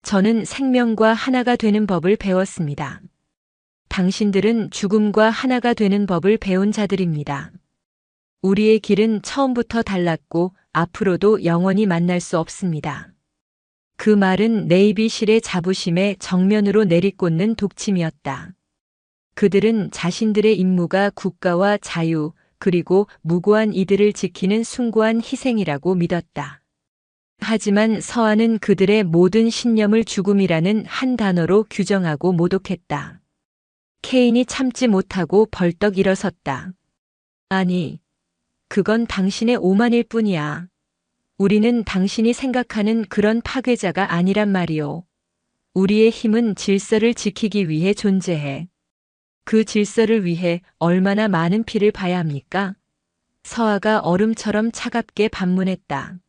저는 생명과 하나가 되는 법을 배웠습니다. 당신들은 죽음과 하나가 되는 법을 배운 자들입니다. 우리의 길은 처음부터 달랐고 앞으로도 영원히 만날 수 없습니다. 그 말은 네이비실의 자부심에 정면으로 내리꽂는 독침이었다. 그들은 자신들의 임무가 국가와 자유, 그리고 무고한 이들을 지키는 숭고한 희생이라고 믿었다. 하지만 서아는 그들의 모든 신념을 죽음이라는 한 단어로 규정하고 모독했다. 케인이 참지 못하고 벌떡 일어섰다. 아니, 그건 당신의 오만일 뿐이야. 우리는 당신이 생각하는 그런 파괴자가 아니란 말이오. 우리의 힘은 질서를 지키기 위해 존재해. 그 질서를 위해 얼마나 많은 피를 봐야 합니까? 서아가 얼음처럼 차갑게 반문했다.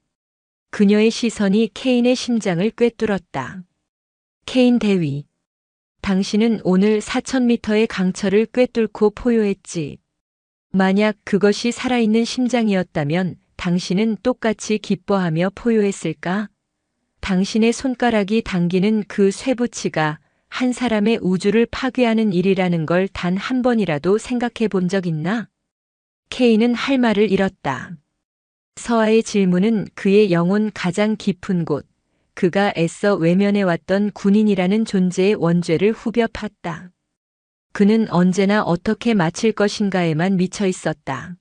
그녀의 시선이 케인의 심장을 꿰뚫었다. 케인 대위, 당신은 오늘 4,000m의 강철을 꿰뚫고 포효했지. 만약 그것이 살아있는 심장이었다면 당신은 똑같이 기뻐하며 포효했을까? 당신의 손가락이 당기는 그 쇠붙이가 한 사람의 우주를 파괴하는 일이라는 걸 단 한 번이라도 생각해 본 적 있나? 케인은 할 말을 잃었다. 서아의 질문은 그의 영혼 가장 깊은 곳, 그가 애써 외면해왔던 군인이라는 존재의 원죄를 후벼 팠다. 그는 언제나 어떻게 마칠 것인가에만 미쳐 있었다.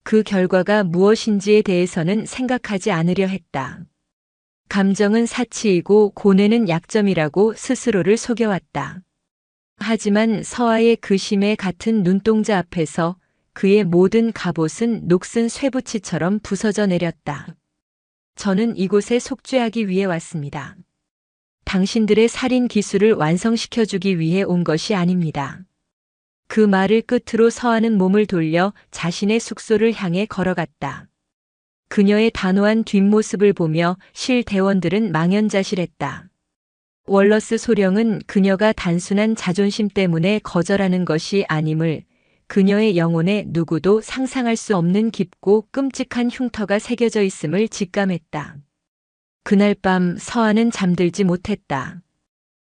그 결과가 무엇인지에 대해서는 생각하지 않으려 했다. 감정은 사치이고 고뇌는 약점이라고 스스로를 속여왔다. 하지만 서아의 그 심에 같은 눈동자 앞에서 그의 모든 갑옷은 녹슨 쇠붙이처럼 부서져 내렸다. 저는 이곳에 속죄하기 위해 왔습니다. 당신들의 살인 기술을 완성시켜주기 위해 온 것이 아닙니다. 그 말을 끝으로 서아는 몸을 돌려 자신의 숙소를 향해 걸어갔다. 그녀의 단호한 뒷모습을 보며 실 대원들은 망연자실했다. 월러스 소령은 그녀가 단순한 자존심 때문에 거절하는 것이 아님을 그녀의 영혼에 누구도 상상할 수 없는 깊고 끔찍한 흉터가 새겨져 있음을 직감했다. 그날 밤 서아는 잠들지 못했다.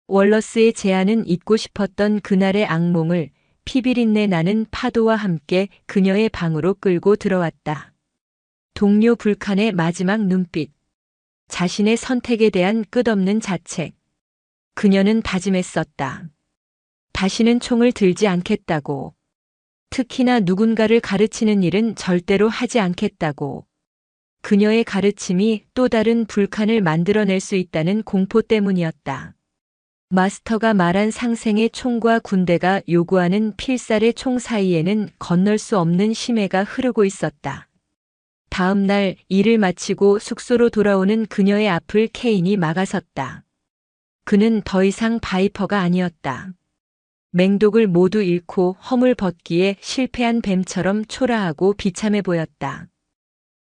월러스의 제안은 잊고 싶었던 그날의 악몽을 피비린내 나는 파도와 함께 그녀의 방으로 끌고 들어왔다. 동료 불칸의 마지막 눈빛. 자신의 선택에 대한 끝없는 자책. 그녀는 다짐했었다. 다시는 총을 들지 않겠다고. 특히나 누군가를 가르치는 일은 절대로 하지 않겠다고. 그녀의 가르침이 또 다른 불칸을 만들어낼 수 있다는 공포 때문이었다. 마스터가 말한 상생의 총과 군대가 요구하는 필살의 총 사이에는 건널 수 없는 심해가 흐르고 있었다. 다음 날 일을 마치고 숙소로 돌아오는 그녀의 앞을 케인이 막아섰다. 그는 더 이상 바이퍼가 아니었다. 맹독을 모두 잃고 허물 벗기에 실패한 뱀처럼 초라하고 비참해 보였다.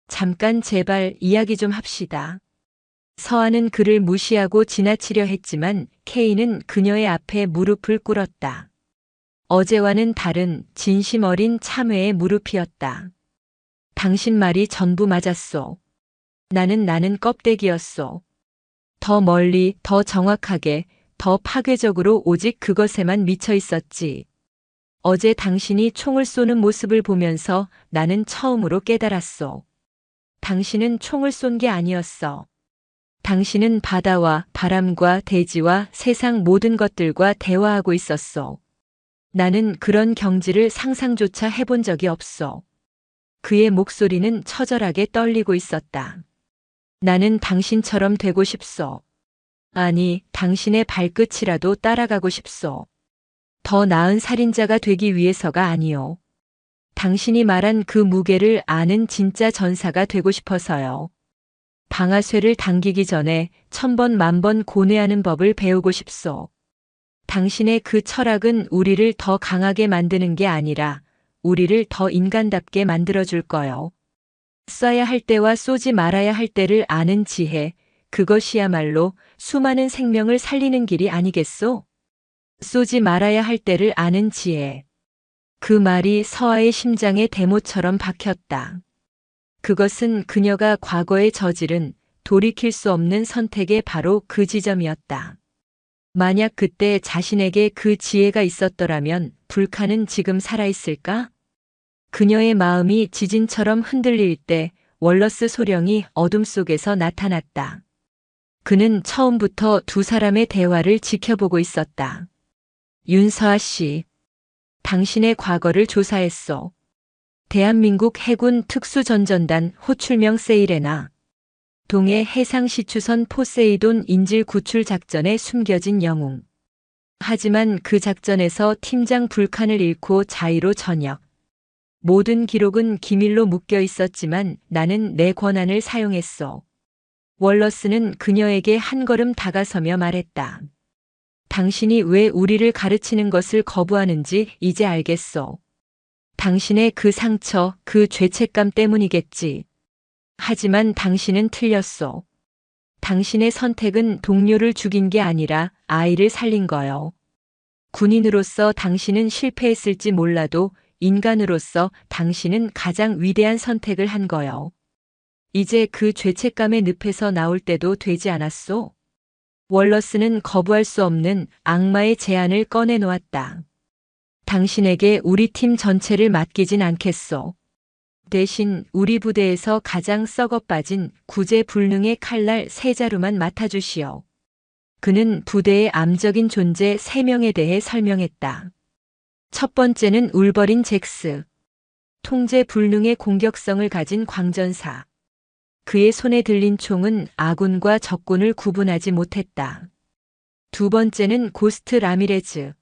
잠깐 제발 이야기 좀 합시다. 서아는 그를 무시하고 지나치려 했지만 케인은 그녀의 앞에 무릎을 꿇었다. 어제와는 다른 진심 어린 참회의 무릎이었다. 당신 말이 전부 맞았소. 나는 껍데기였소. 더 멀리, 더 정확하게, 더 파괴적으로 오직 그것에만 미쳐 있었지. 어제 당신이 총을 쏘는 모습을 보면서 나는 처음으로 깨달았소. 당신은 총을 쏜 게 아니었어. 당신은 바다와 바람과 대지와 세상 모든 것들과 대화하고 있었어. 나는 그런 경지를 상상조차 해본 적이 없어. 그의 목소리는 처절하게 떨리고 있었다. 나는 당신처럼 되고 싶소. 아니, 당신의 발끝이라도 따라가고 싶소. 더 나은 살인자가 되기 위해서가 아니오. 당신이 말한 그 무게를 아는 진짜 전사가 되고 싶어서요. 방아쇠를 당기기 전에 1000번 만번 고뇌하는 법을 배우고 싶소. 당신의 그 철학은 우리를 더 강하게 만드는 게 아니라 우리를 더 인간답게 만들어줄 거요. 쏴야 할 때와 쏘지 말아야 할 때를 아는 지혜, 그것이야말로 수많은 생명을 살리는 길이 아니겠소? 쏘지 말아야 할 때를 아는 지혜. 그 말이 서아의 심장에 대모처럼 박혔다. 그것은 그녀가 과거에 저지른 돌이킬 수 없는 선택의 바로 그 지점이었다. 만약 그때 자신에게 그 지혜가 있었더라면 불칸은 지금 살아있을까? 그녀의 마음이 지진처럼 흔들릴 때 월러스 소령이 어둠 속에서 나타났다. 그는 처음부터 두 사람의 대화를 지켜보고 있었다. 윤서아 씨, 당신의 과거를 조사했소. 대한민국 해군 특수전전단 호출명 세이레나. 동해 해상시추선 포세이돈 인질 구출 작전에 숨겨진 영웅. 하지만 그 작전에서 팀장 불칸을 잃고 자의로 전역. 모든 기록은 기밀로 묶여 있었지만 나는 내 권한을 사용했소. 월러스는 그녀에게 한 걸음 다가서며 말했다. 당신이 왜 우리를 가르치는 것을 거부하는지 이제 알겠소. 당신의 그 상처, 그 죄책감 때문이겠지. 하지만 당신은 틀렸소. 당신의 선택은 동료를 죽인 게 아니라 아이를 살린 거요. 군인으로서 당신은 실패했을지 몰라도 인간으로서 당신은 가장 위대한 선택을 한 거요. 이제 그 죄책감의 늪에서 나올 때도 되지 않았소? 월러스는 거부할 수 없는 악마의 제안을 꺼내놓았다. 당신에게 우리 팀 전체를 맡기진 않겠소. 대신 우리 부대에서 가장 썩어빠진 구제불능의 칼날 3자루만 맡아주시오. 그는 부대의 암적인 존재 3명에 대해 설명했다. 첫 번째는 울버린 잭스. 통제 불능의 공격성을 가진 광전사. 그의 손에 들린 총은 아군과 적군을 구분하지 못했다. 두 번째는 고스트 라미레즈.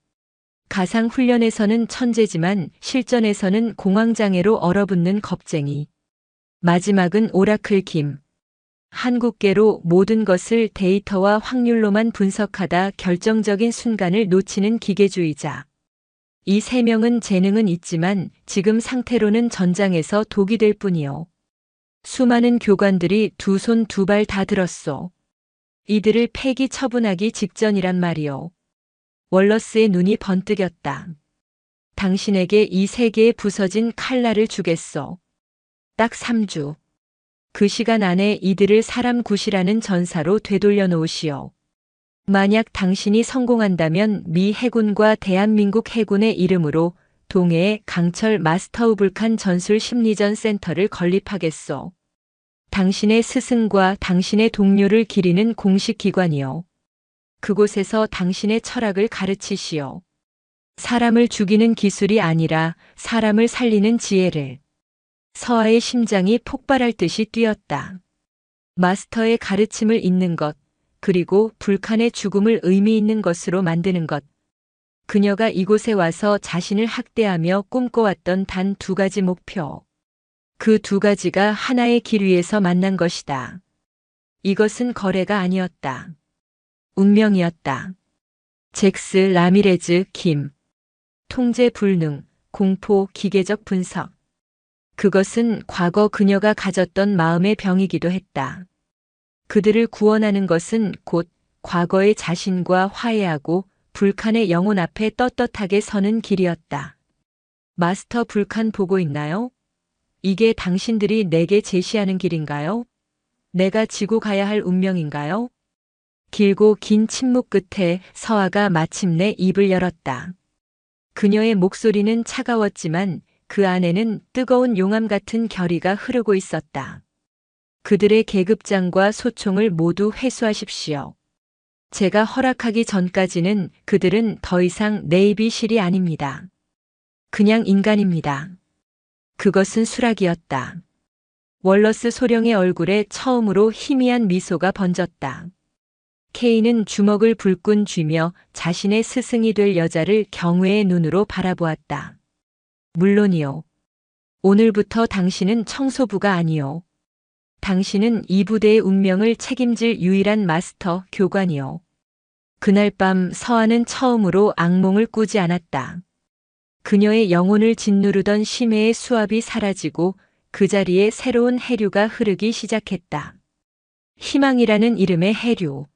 가상 훈련에서는 천재지만 실전에서는 공황장애로 얼어붙는 겁쟁이. 마지막은 오라클 김. 한국계로 모든 것을 데이터와 확률로만 분석하다 결정적인 순간을 놓치는 기계주의자. 이 세 명은 재능은 있지만 지금 상태로는 전장에서 독이 될 뿐이요. 수많은 교관들이 두 손 두 발 다 들었소. 이들을 폐기 처분하기 직전이란 말이요. 월러스의 눈이 번뜩였다. 당신에게 이 세계에 부서진 칼날을 주겠소. 딱 3주. 그 시간 안에 이들을 사람 굿이라는 전사로 되돌려 놓으시오. 만약 당신이 성공한다면 미 해군과 대한민국 해군의 이름으로 동해에 강철 마스터 불칸 전술 심리전 센터를 건립하겠소. 당신의 스승과 당신의 동료를 기리는 공식 기관이요. 그곳에서 당신의 철학을 가르치시오. 사람을 죽이는 기술이 아니라 사람을 살리는 지혜를. 서아의 심장이 폭발할 듯이 뛰었다. 마스터의 가르침을 잇는 것, 그리고 불칸의 죽음을 의미 있는 것으로 만드는 것. 그녀가 이곳에 와서 자신을 학대하며 꿈꿔왔던 단 두 가지 목표. 그 두 가지가 하나의 길 위에서 만난 것이다. 이것은 거래가 아니었다. 운명이었다. 잭스 라미레즈 김. 통제 불능, 공포, 기계적 분석. 그것은 과거 그녀가 가졌던 마음의 병이기도 했다. 그들을 구원하는 것은 곧 과거의 자신과 화해하고 불칸의 영혼 앞에 떳떳하게 서는 길이었다. 마스터 불칸 보고 있나요? 이게 당신들이 내게 제시하는 길인가요? 내가 지고 가야 할 운명인가요? 길고 긴 침묵 끝에 서아가 마침내 입을 열었다. 그녀의 목소리는 차가웠지만 그 안에는 뜨거운 용암 같은 결의가 흐르고 있었다. 그들의 계급장과 소총을 모두 회수하십시오. 제가 허락하기 전까지는 그들은 더 이상 네이비실이 아닙니다. 그냥 인간입니다. 그것은 수락이었다. 월러스 소령의 얼굴에 처음으로 희미한 미소가 번졌다. 케이는 주먹을 불끈 쥐며 자신의 스승이 될 여자를 경외의 눈으로 바라보았다. 물론이요. 오늘부터 당신은 청소부가 아니요. 당신은 이 부대의 운명을 책임질 유일한 마스터 교관이요. 그날 밤 서아는 처음으로 악몽을 꾸지 않았다. 그녀의 영혼을 짓누르던 심해의 수압이 사라지고 그 자리에 새로운 해류가 흐르기 시작했다. 희망이라는 이름의 해류.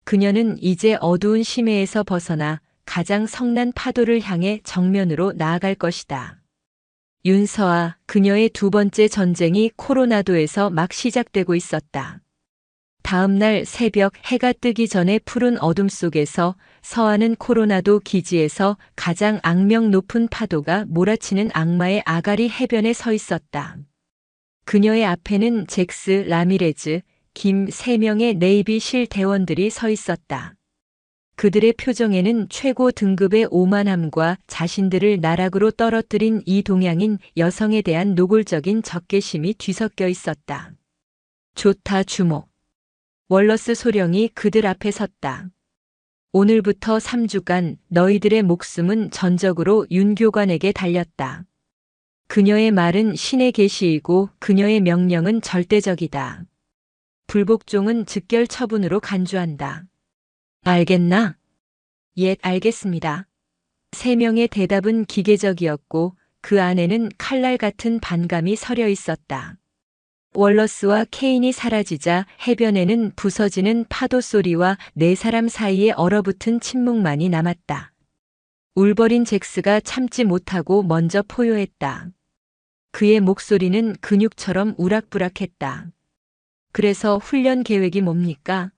그녀는 이제 어두운 심해에서 벗어나 가장 성난 파도를 향해 정면으로 나아갈 것이다. 윤서아, 그녀의 두 번째 전쟁이 코로나도에서 막 시작되고 있었다. 다음 날 새벽 해가 뜨기 전에 푸른 어둠 속에서 서아는 코로나도 기지에서 가장 악명 높은 파도가 몰아치는 악마의 아가리 해변에 서 있었다. 그녀의 앞에는 잭스 라미레즈, 김 3명의 네이비실 대원들이 서 있었다. 그들의 표정에는 최고 등급의 오만함과 자신들을 나락으로 떨어뜨린 이 동양인 여성에 대한 노골적인 적개심이 뒤섞여 있었다. 좋다 주목. 월러스 소령이 그들 앞에 섰다. 오늘부터 3주간 너희들의 목숨은 전적으로 윤 교관에게 달렸다. 그녀의 말은 신의 계시이고 그녀의 명령은 절대적이다. 불복종은 즉결 처분으로 간주한다. 알겠나? 예, 알겠습니다. 3명의 대답은 기계적이었고 그 안에는 칼날 같은 반감이 서려 있었다. 월러스와 케인이 사라지자 해변에는 부서지는 파도 소리와 4사람 사이에 얼어붙은 침묵만이 남았다. 울버린 잭스가 참지 못하고 먼저 포효했다. 그의 목소리는 근육처럼 우락부락했다. 그래서 훈련 계획이 뭡니까?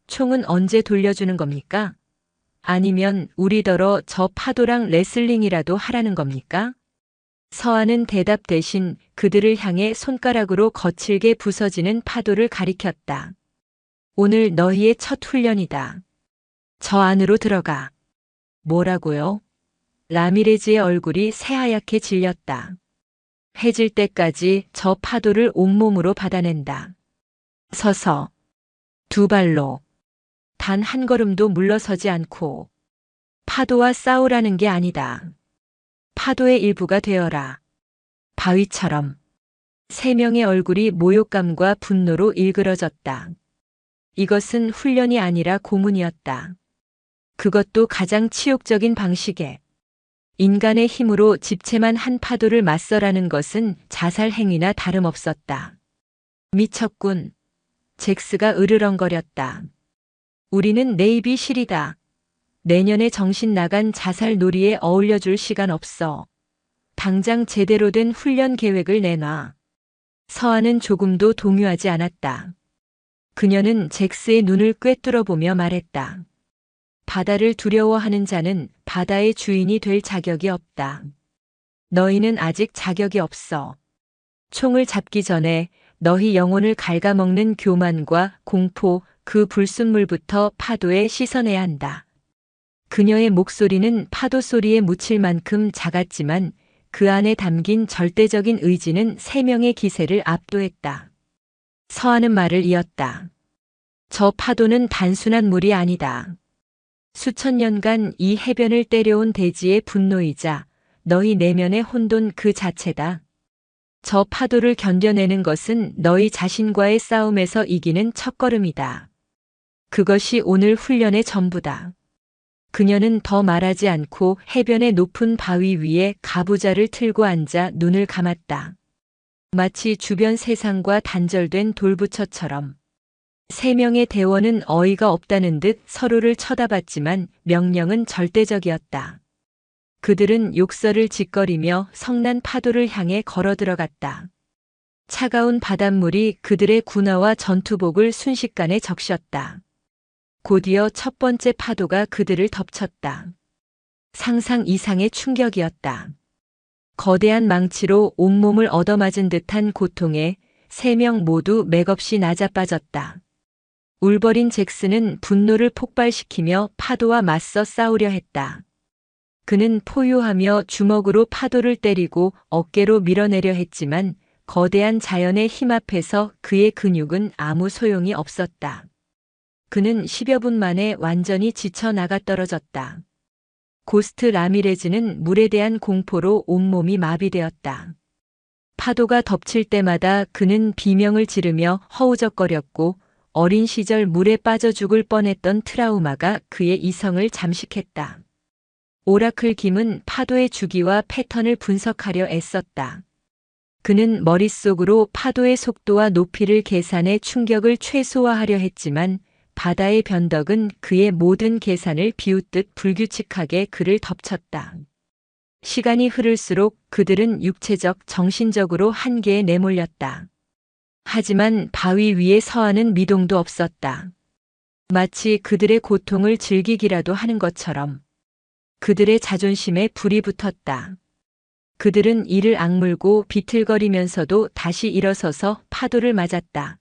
총은 언제 돌려주는 겁니까? 아니면 우리더러 저 파도랑 레슬링이라도 하라는 겁니까? 서아는 대답 대신 그들을 향해 손가락으로 거칠게 부서지는 파도를 가리켰다. 오늘 너희의 첫 훈련이다. 저 안으로 들어가. 뭐라고요? 라미레즈의 얼굴이 새하얗게 질렸다. 해질 때까지 저 파도를 온몸으로 받아낸다. 서서, 두 발로, 단 한 걸음도 물러서지 않고. 파도와 싸우라는 게 아니다. 파도의 일부가 되어라. 바위처럼. 세 명의 얼굴이 모욕감과 분노로 일그러졌다. 이것은 훈련이 아니라 고문이었다. 그것도 가장 치욕적인 방식에. 인간의 힘으로 집채만 한 파도를 맞서라는 것은 자살 행위나 다름없었다. 미쳤군. 잭스가 으르렁거렸다. 우리는 네이비실이다. 내년에 정신 나간 자살 놀이에 어울려줄 시간 없어. 당장 제대로 된 훈련 계획을 내놔. 서한은 조금도 동요하지 않았다. 그녀는 잭스의 눈을 꿰뚫어보며 말했다. 바다를 두려워하는 자는 바다의 주인이 될 자격이 없다. 너희는 아직 자격이 없어. 총을 잡기 전에 너희 영혼을 갉아먹는 교만과 공포, 그 불순물부터 파도에 씻어내야 한다. 그녀의 목소리는 파도 소리에 묻힐 만큼 작았지만 그 안에 담긴 절대적인 의지는 세 명의 기세를 압도했다. 서하는 말을 이었다. 저 파도는 단순한 물이 아니다. 수천 년간 이 해변을 때려온 대지의 분노이자 너희 내면의 혼돈 그 자체다. 저 파도를 견뎌내는 것은 너희 자신과의 싸움에서 이기는 첫걸음이다. 그것이 오늘 훈련의 전부다. 그녀는 더 말하지 않고 해변의 높은 바위 위에 가부좌를 틀고 앉아 눈을 감았다. 마치 주변 세상과 단절된 돌부처처럼. 세 명의 대원은 어이가 없다는 듯 서로를 쳐다봤지만 명령은 절대적이었다. 그들은 욕설을 짓거리며 성난 파도를 향해 걸어 들어갔다. 차가운 바닷물이 그들의 군화와 전투복을 순식간에 적셨다. 곧이어 첫 번째 파도가 그들을 덮쳤다. 상상 이상의 충격이었다. 거대한 망치로 온몸을 얻어맞은 듯한 고통에 세 명 모두 맥없이 낮아빠졌다. 울버린 잭스는 분노를 폭발시키며 파도와 맞서 싸우려 했다. 그는 포효하며 주먹으로 파도를 때리고 어깨로 밀어내려 했지만 거대한 자연의 힘 앞에서 그의 근육은 아무 소용이 없었다. 그는 10여 분 만에 완전히 지쳐 나가 떨어졌다. 고스트 라미레즈는 물에 대한 공포로 온몸이 마비되었다. 파도가 덮칠 때마다 그는 비명을 지르며 허우적거렸고 어린 시절 물에 빠져 죽을 뻔했던 트라우마가 그의 이성을 잠식했다. 오라클 김은 파도의 주기와 패턴을 분석하려 애썼다. 그는 머릿속으로 파도의 속도와 높이를 계산해 충격을 최소화하려 했지만 바다의 변덕은 그의 모든 계산을 비웃듯 불규칙하게 그를 덮쳤다. 시간이 흐를수록 그들은 육체적, 정신적으로 한계에 내몰렸다. 하지만 바위 위에 서하는 미동도 없었다. 마치 그들의 고통을 즐기기라도 하는 것처럼. 그들의 자존심에 불이 붙었다. 그들은 이를 악물고 비틀거리면서도 다시 일어서서 파도를 맞았다.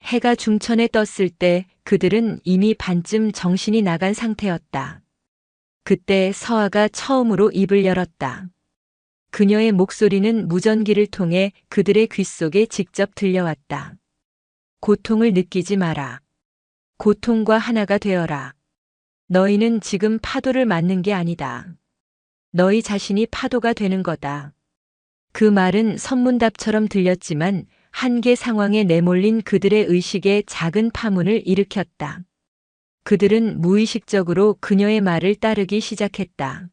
해가 중천에 떴을 때 그들은 이미 반쯤 정신이 나간 상태였다. 그때 서하가 처음으로 입을 열었다. 그녀의 목소리는 무전기를 통해 그들의 귓속에 직접 들려왔다. 고통을 느끼지 마라. 고통과 하나가 되어라. 너희는 지금 파도를 맞는 게 아니다. 너희 자신이 파도가 되는 거다. 그 말은 선문답처럼 들렸지만 한계 상황에 내몰린 그들의 의식에 작은 파문을 일으켰다. 그들은 무의식적으로 그녀의 말을 따르기 시작했다.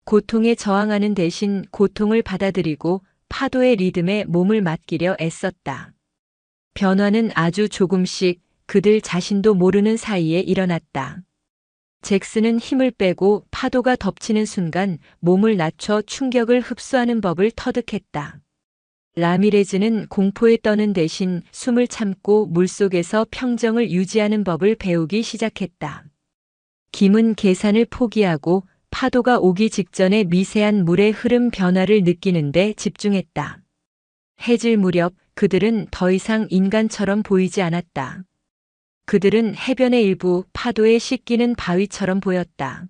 고통에 저항하는 대신 고통을 받아들이고 파도의 리듬에 몸을 맡기려 애썼다. 변화는 아주 조금씩 그들 자신도 모르는 사이에 일어났다. 잭스는 힘을 빼고 파도가 덮치는 순간 몸을 낮춰 충격을 흡수하는 법을 터득했다. 라미레즈는 공포에 떠는 대신 숨을 참고 물속에서 평정을 유지하는 법을 배우기 시작했다. 김은 계산을 포기하고 파도가 오기 직전에 미세한 물의 흐름 변화를 느끼는데 집중했다. 해질 무렵 그들은 더 이상 인간처럼 보이지 않았다. 그들은 해변의 일부 파도에 씻기는 바위처럼 보였다.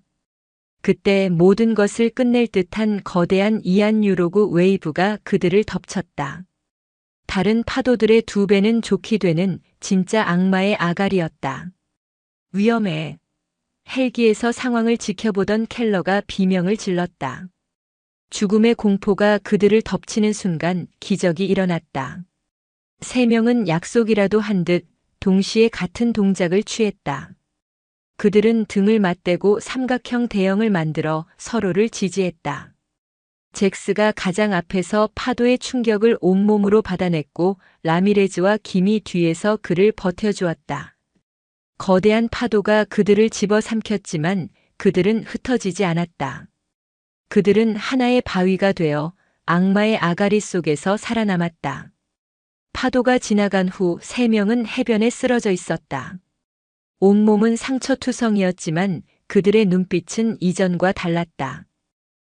그때 모든 것을 끝낼 듯한 거대한 이안 유로그 웨이브가 그들을 덮쳤다. 다른 파도들의 2배는 좋게 되는 진짜 악마의 아가리였다. 위험해. 헬기에서 상황을 지켜보던 켈러가 비명을 질렀다. 죽음의 공포가 그들을 덮치는 순간 기적이 일어났다. 3명은 약속이라도 한 듯 동시에 같은 동작을 취했다. 그들은 등을 맞대고 삼각형 대형을 만들어 서로를 지지했다. 잭스가 가장 앞에서 파도의 충격을 온몸으로 받아냈고 라미레즈와 김이 뒤에서 그를 버텨주었다. 거대한 파도가 그들을 집어삼켰지만 그들은 흩어지지 않았다. 그들은 하나의 바위가 되어 악마의 아가리 속에서 살아남았다. 파도가 지나간 후 3명은 해변에 쓰러져 있었다. 온몸은 상처투성이었지만 그들의 눈빛은 이전과 달랐다.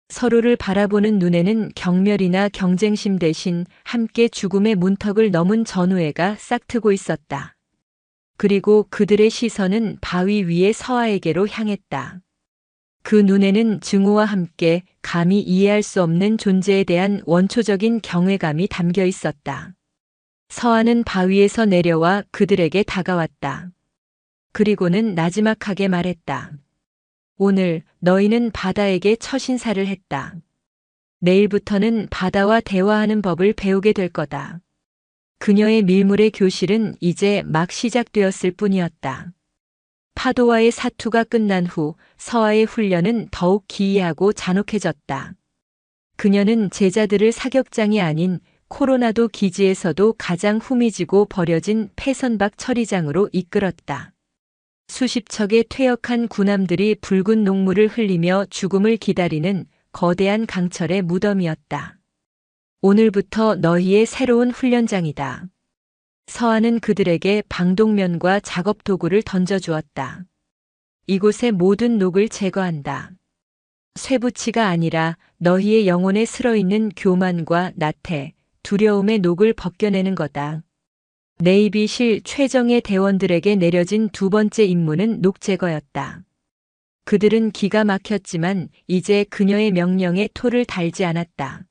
서로를 바라보는 눈에는 경멸이나 경쟁심 대신 함께 죽음의 문턱을 넘은 전우애가 싹트고 있었다. 그리고 그들의 시선은 바위 위의 서아에게로 향했다. 그 눈에는 증오와 함께 감히 이해할 수 없는 존재에 대한 원초적인 경외감이 담겨 있었다. 서아는 바위에서 내려와 그들에게 다가왔다. 그리고는 나지막하게 말했다. 오늘 너희는 바다에게 첫 인사를 했다. 내일부터는 바다와 대화하는 법을 배우게 될 거다. 그녀의 밀물의 교실은 이제 막 시작되었을 뿐이었다. 파도와의 사투가 끝난 후 서아의 훈련은 더욱 기이하고 잔혹해졌다. 그녀는 제자들을 사격장이 아닌 코로나도 기지에서도 가장 후미지고 버려진 폐선박 처리장으로 이끌었다. 수십 척의 퇴역한 군함들이 붉은 녹물을 흘리며 죽음을 기다리는 거대한 강철의 무덤이었다. 오늘부터 너희의 새로운 훈련장이다. 서아는 그들에게 방독면과 작업 도구를 던져주었다. 이곳의 모든 녹을 제거한다. 쇠붙이가 아니라 너희의 영혼에 슬어있는 교만과 나태, 두려움의 녹을 벗겨내는 거다. 네이비실 최정예 대원들에게 내려진 2번째 임무는 녹 제거였다. 그들은 기가 막혔지만 이제 그녀의 명령에 토를 달지 않았다.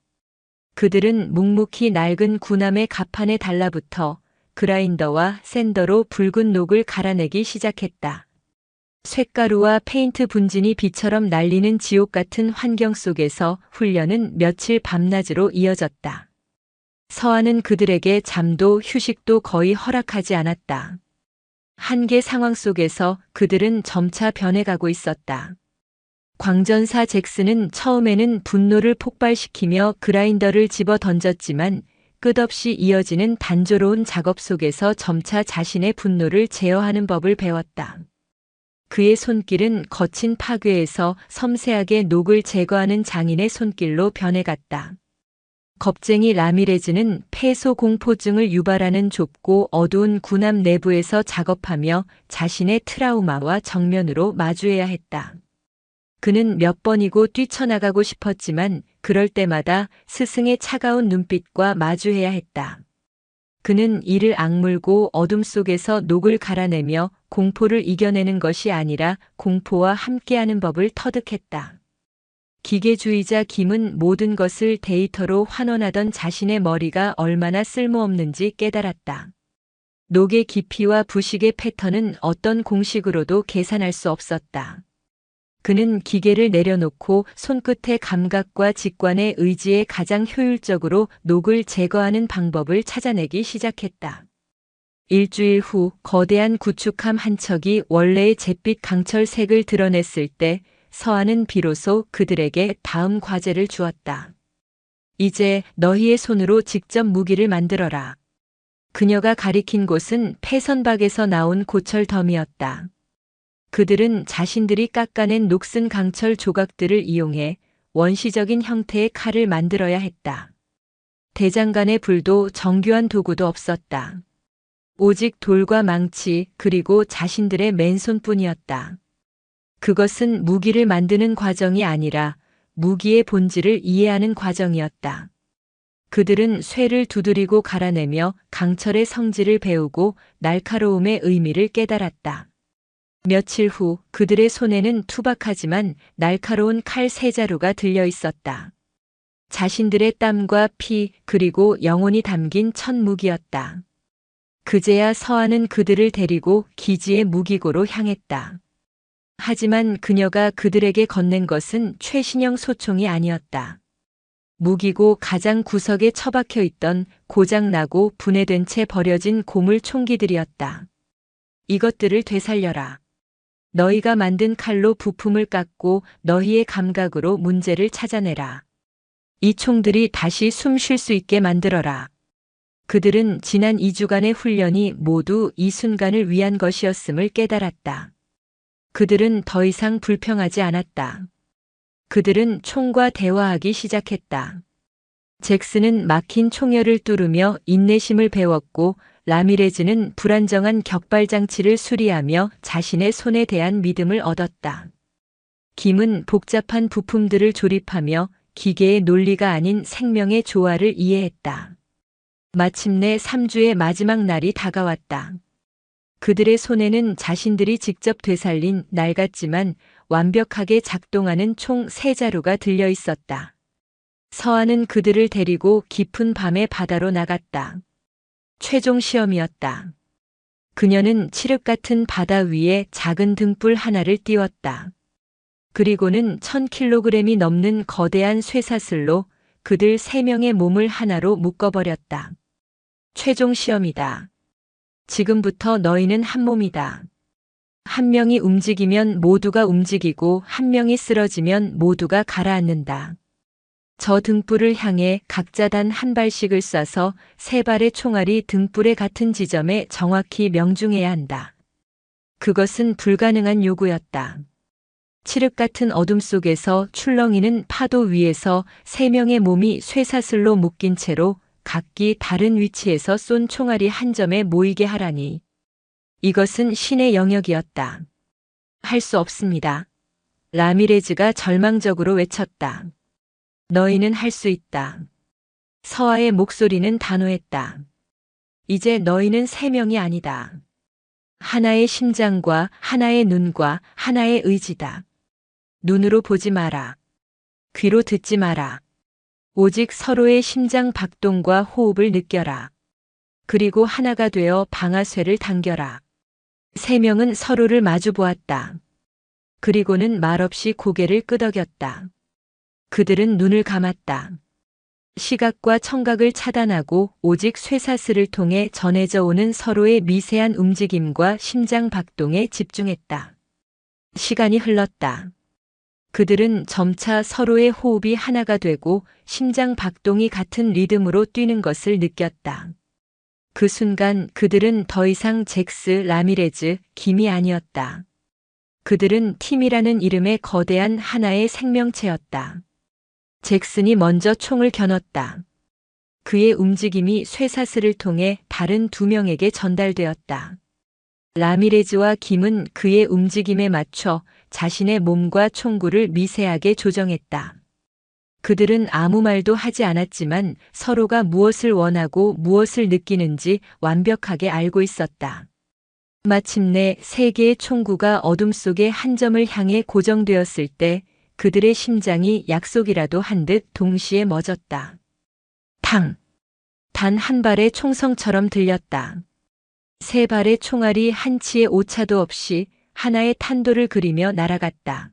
그들은 묵묵히 낡은 군함의 갑판에 달라붙어 그라인더와 샌더로 붉은 녹을 갈아내기 시작했다. 쇳가루와 페인트 분진이 비처럼 날리는 지옥 같은 환경 속에서 훈련은 며칠 밤낮으로 이어졌다. 서아는 그들에게 잠도 휴식도 거의 허락하지 않았다. 한계 상황 속에서 그들은 점차 변해가고 있었다. 광전사 잭스는 처음에는 분노를 폭발시키며 그라인더를 집어 던졌지만 끝없이 이어지는 단조로운 작업 속에서 점차 자신의 분노를 제어하는 법을 배웠다. 그의 손길은 거친 파괴에서 섬세하게 녹을 제거하는 장인의 손길로 변해갔다. 겁쟁이 라미레즈는 폐소 공포증을 유발하는 좁고 어두운 군함 내부에서 작업하며 자신의 트라우마와 정면으로 마주해야 했다. 그는 몇 번이고 뛰쳐나가고 싶었지만 그럴 때마다 스승의 차가운 눈빛과 마주해야 했다. 그는 이를 악물고 어둠 속에서 녹을 갈아내며 공포를 이겨내는 것이 아니라 공포와 함께하는 법을 터득했다. 기계주의자 김은 모든 것을 데이터로 환원하던 자신의 머리가 얼마나 쓸모없는지 깨달았다. 녹의 깊이와 부식의 패턴은 어떤 공식으로도 계산할 수 없었다. 그는 기계를 내려놓고 손끝의 감각과 직관의 의지에 가장 효율적으로 녹을 제거하는 방법을 찾아내기 시작했다. 일주일 후 거대한 구축함 한 척이 원래의 잿빛 강철색을 드러냈을 때 서아는 비로소 그들에게 다음 과제를 주었다. 이제 너희의 손으로 직접 무기를 만들어라. 그녀가 가리킨 곳은 폐선박에서 나온 고철 덤이었다. 그들은 자신들이 깎아낸 녹슨 강철 조각들을 이용해 원시적인 형태의 칼을 만들어야 했다. 대장간의 불도 정교한 도구도 없었다. 오직 돌과 망치 그리고 자신들의 맨손뿐이었다. 그것은 무기를 만드는 과정이 아니라 무기의 본질을 이해하는 과정이었다. 그들은 쇠를 두드리고 갈아내며 강철의 성질을 배우고 날카로움의 의미를 깨달았다. 며칠 후 그들의 손에는 투박하지만 날카로운 칼 세 자루가 들려 있었다. 자신들의 땀과 피 그리고 영혼이 담긴 첫 무기였다. 그제야 서한은 그들을 데리고 기지의 무기고로 향했다. 하지만 그녀가 그들에게 건넨 것은 최신형 소총이 아니었다. 무기고 가장 구석에 처박혀 있던 고장나고 분해된 채 버려진 고물 총기들이었다. 이것들을 되살려라. 너희가 만든 칼로 부품을 깎고 너희의 감각으로 문제를 찾아내라. 이 총들이 다시 숨 쉴 수 있게 만들어라. 그들은 지난 2주간의 훈련이 모두 이 순간을 위한 것이었음을 깨달았다. 그들은 더 이상 불평하지 않았다. 그들은 총과 대화하기 시작했다. 잭슨은 막힌 총열을 뚫으며 인내심을 배웠고 라미레즈는 불안정한 격발 장치를 수리하며 자신의 손에 대한 믿음을 얻었다. 김은 복잡한 부품들을 조립하며 기계의 논리가 아닌 생명의 조화를 이해했다. 마침내 3주의 마지막 날이 다가왔다. 그들의 손에는 자신들이 직접 되살린 낡았지만 완벽하게 작동하는 총 3자루가 들려 있었다. 서한은 그들을 데리고 깊은 밤의 바다로 나갔다. 최종 시험이었다. 그녀는 칠흑 같은 바다 위에 작은 등불 하나를 띄웠다. 그리고는 1000kg이 넘는 거대한 쇠사슬로 그들 3명의 몸을 하나로 묶어버렸다. 최종 시험이다. 지금부터 너희는 한 몸이다. 한 명이 움직이면 모두가 움직이고 한 명이 쓰러지면 모두가 가라앉는다. 저 등불을 향해 각자 단 한 발씩을 쏴서 3발의 총알이 등불의 같은 지점에 정확히 명중해야 한다. 그것은 불가능한 요구였다. 칠흑 같은 어둠 속에서 출렁이는 파도 위에서 3명의 몸이 쇠사슬로 묶인 채로 각기 다른 위치에서 쏜 총알이 한 점에 모이게 하라니. 이것은 신의 영역이었다. 할 수 없습니다. 라미레즈가 절망적으로 외쳤다. 너희는 할 수 있다. 서아의 목소리는 단호했다. 이제 너희는 3명이 아니다. 하나의 심장과 하나의 눈과 하나의 의지다. 눈으로 보지 마라. 귀로 듣지 마라. 오직 서로의 심장 박동과 호흡을 느껴라. 그리고 하나가 되어 방아쇠를 당겨라. 3명은 서로를 마주 보았다. 그리고는 말없이 고개를 끄덕였다. 그들은 눈을 감았다. 시각과 청각을 차단하고 오직 쇠사슬을 통해 전해져 오는 서로의 미세한 움직임과 심장 박동에 집중했다. 시간이 흘렀다. 그들은 점차 서로의 호흡이 하나가 되고 심장 박동이 같은 리듬으로 뛰는 것을 느꼈다. 그 순간 그들은 더 이상 잭스, 라미레즈, 김이 아니었다. 그들은 팀이라는 이름의 거대한 하나의 생명체였다. 잭슨이 먼저 총을 겨눴다. 그의 움직임이 쇠사슬을 통해 다른 2명에게 전달되었다. 라미레즈와 김은 그의 움직임에 맞춰 자신의 몸과 총구를 미세하게 조정했다. 그들은 아무 말도 하지 않았지만 서로가 무엇을 원하고 무엇을 느끼는지 완벽하게 알고 있었다. 마침내 3개의 총구가 어둠 속의 한 점을 향해 고정되었을 때 그들의 심장이 약속이라도 한 듯 동시에 멎었다. 탕! 단 한 발의 총성처럼 들렸다. 3발의 총알이 한치의 오차도 없이 하나의 탄도를 그리며 날아갔다.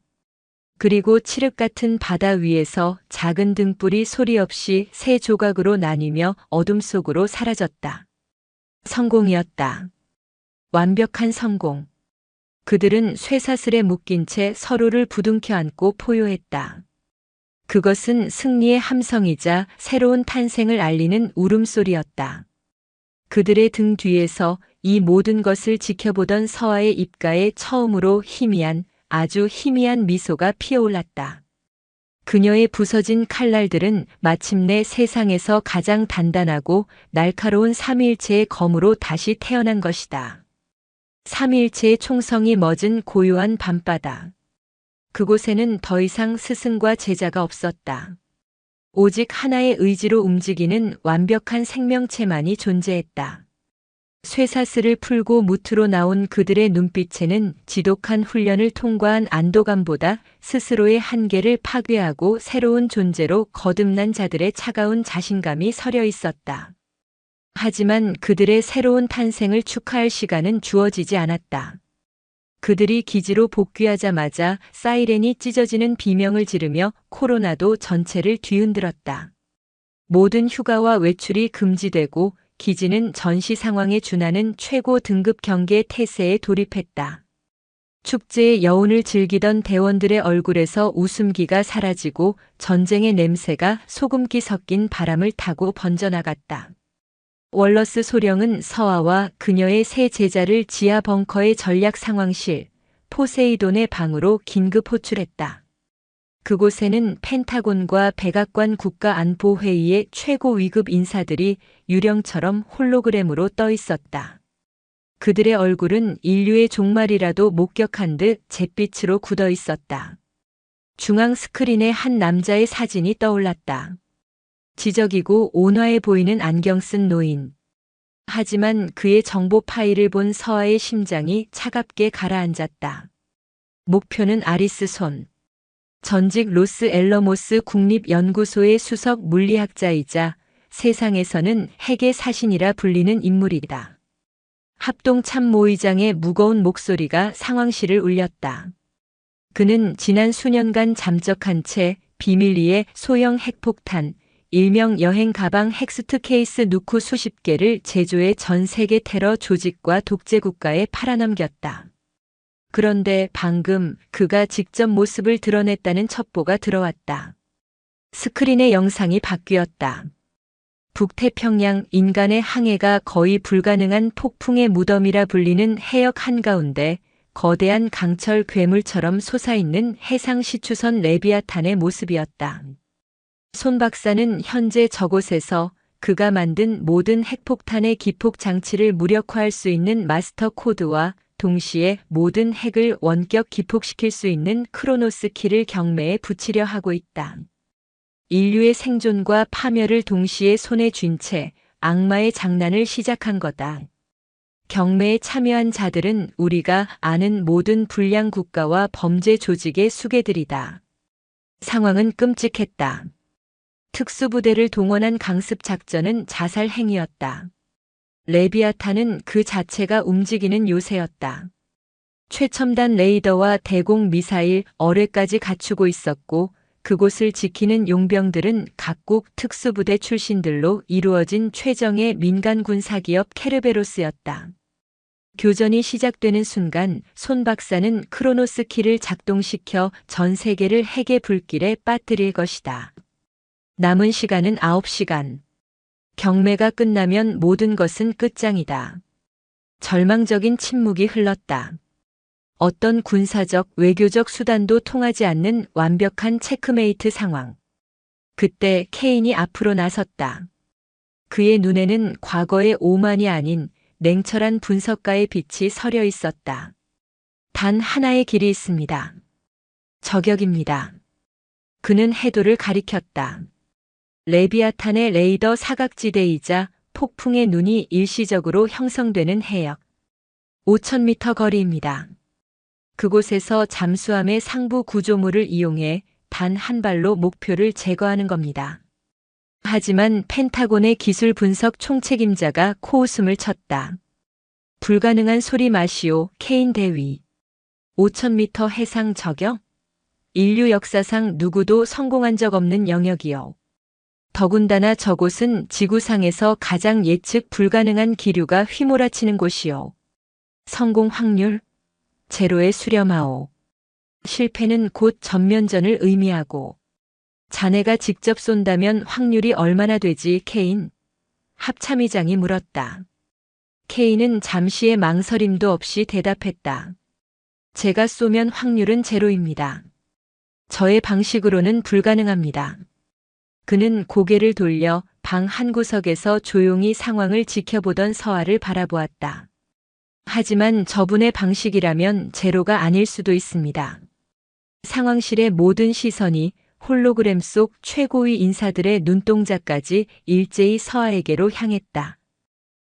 그리고 칠흑 같은 바다 위에서 작은 등불이 소리 없이 3조각으로 나뉘며 어둠 속으로 사라졌다. 성공이었다. 완벽한 성공. 그들은 쇠사슬에 묶인 채 서로를 부둥켜 안고 포효했다. 그것은 승리의 함성이자 새로운 탄생을 알리는 울음소리였다. 그들의 등 뒤에서 이 모든 것을 지켜보던 서아의 입가에 처음으로 희미한, 아주 희미한 미소가 피어올랐다. 그녀의 부서진 칼날들은 마침내 세상에서 가장 단단하고 날카로운 삼위일체의 검으로 다시 태어난 것이다. 삼위일체의 총성이 멎은 고요한 밤바다. 그곳에는 더 이상 스승과 제자가 없었다. 오직 하나의 의지로 움직이는 완벽한 생명체만이 존재했다. 쇠사슬을 풀고 무트로 나온 그들의 눈빛에는 지독한 훈련을 통과한 안도감보다 스스로의 한계를 파괴하고 새로운 존재로 거듭난 자들의 차가운 자신감이 서려 있었다. 하지만 그들의 새로운 탄생을 축하할 시간은 주어지지 않았다. 그들이 기지로 복귀하자마자 사이렌이 찢어지는 비명을 지르며 코로나도 전체를 뒤흔들었다. 모든 휴가와 외출이 금지되고 기지는 전시 상황에 준하는 최고 등급 경계 태세에 돌입했다. 축제의 여운을 즐기던 대원들의 얼굴에서 웃음기가 사라지고 전쟁의 냄새가 소금기 섞인 바람을 타고 번져나갔다. 월러스 소령은 서아와 그녀의 세 제자를 지하 벙커의 전략 상황실 포세이돈의 방으로 긴급 호출했다. 그곳에는 펜타곤과 백악관 국가안보회의의 최고 위급 인사들이 유령처럼 홀로그램으로 떠 있었다. 그들의 얼굴은 인류의 종말이라도 목격한 듯 잿빛으로 굳어 있었다. 중앙 스크린에 한 남자의 사진이 떠올랐다. 지적이고 온화해 보이는 안경 쓴 노인. 하지만 그의 정보 파일을 본 서아의 심장이 차갑게 가라앉았다. 목표는 아리스 손. 전직 로스앨러모스 국립연구소의 수석 물리학자이자 세상에서는 핵의 사신이라 불리는 인물이다. 합동참모의장의 무거운 목소리가 상황실을 울렸다. 그는 지난 수년간 잠적한 채 비밀리에 소형 핵폭탄, 일명 여행 가방 헥스트 케이스 누쿠 수십 개를 제조해 전 세계 테러 조직과 독재 국가에 팔아넘겼다. 그런데 방금 그가 직접 모습을 드러냈다는 첩보가 들어왔다. 스크린의 영상이 바뀌었다. 북태평양 인간의 항해가 거의 불가능한 폭풍의 무덤이라 불리는 해역 한가운데 거대한 강철 괴물처럼 솟아있는 해상 시추선 레비아탄의 모습이었다. 손 박사는 현재 저곳에서 그가 만든 모든 핵폭탄의 기폭 장치를 무력화할 수 있는 마스터 코드와 동시에 모든 핵을 원격 기폭시킬 수 있는 크로노스 키를 경매에 붙이려 하고 있다. 인류의 생존과 파멸을 동시에 손에 쥔 채 악마의 장난을 시작한 거다. 경매에 참여한 자들은 우리가 아는 모든 불량 국가와 범죄 조직의 수괴들이다. 상황은 끔찍했다. 특수부대를 동원한 강습 작전은 자살 행위였다. 레비아탄은 그 자체가 움직이는 요새였다. 최첨단 레이더와 대공 미사일 어뢰까지 갖추고 있었고 그곳을 지키는 용병들은 각국 특수부대 출신들로 이루어진 최정예 민간 군사기업 케르베로스였다. 교전이 시작되는 순간 손 박사는 크로노스 키를 작동시켜 전 세계를 핵의 불길에 빠뜨릴 것이다. 남은 시간은 9시간. 경매가 끝나면 모든 것은 끝장이다. 절망적인 침묵이 흘렀다. 어떤 군사적, 외교적 수단도 통하지 않는 완벽한 체크메이트 상황. 그때 케인이 앞으로 나섰다. 그의 눈에는 과거의 오만이 아닌 냉철한 분석가의 빛이 서려 있었다. 단 하나의 길이 있습니다. 저격입니다. 그는 해도를 가리켰다. 레비아탄의 레이더 사각지대이자 폭풍의 눈이 일시적으로 형성되는 해역. 5,000m 거리입니다. 그곳에서 잠수함의 상부 구조물을 이용해 단 한 발로 목표를 제거하는 겁니다. 하지만 펜타곤의 기술 분석 총책임자가 코웃음을 쳤다. 불가능한 소리 마시오, 케인 대위. 5,000m 해상 저격? 인류 역사상 누구도 성공한 적 없는 영역이요. 더군다나 저곳은 지구상에서 가장 예측 불가능한 기류가 휘몰아치는 곳이요. 성공 확률? 제로에 수렴하오. 실패는 곧 전면전을 의미하고. 자네가 직접 쏜다면 확률이 얼마나 되지, 케인? 합참의장이 물었다. 케인은 잠시의 망설임도 없이 대답했다. 제가 쏘면 확률은 제로입니다. 저의 방식으로는 불가능합니다. 그는 고개를 돌려 방 한구석에서 조용히 상황을 지켜보던 서아를 바라보았다. 하지만 저분의 방식이라면 제로가 아닐 수도 있습니다. 상황실의 모든 시선이 홀로그램 속 최고위 인사들의 눈동자까지 일제히 서아에게로 향했다.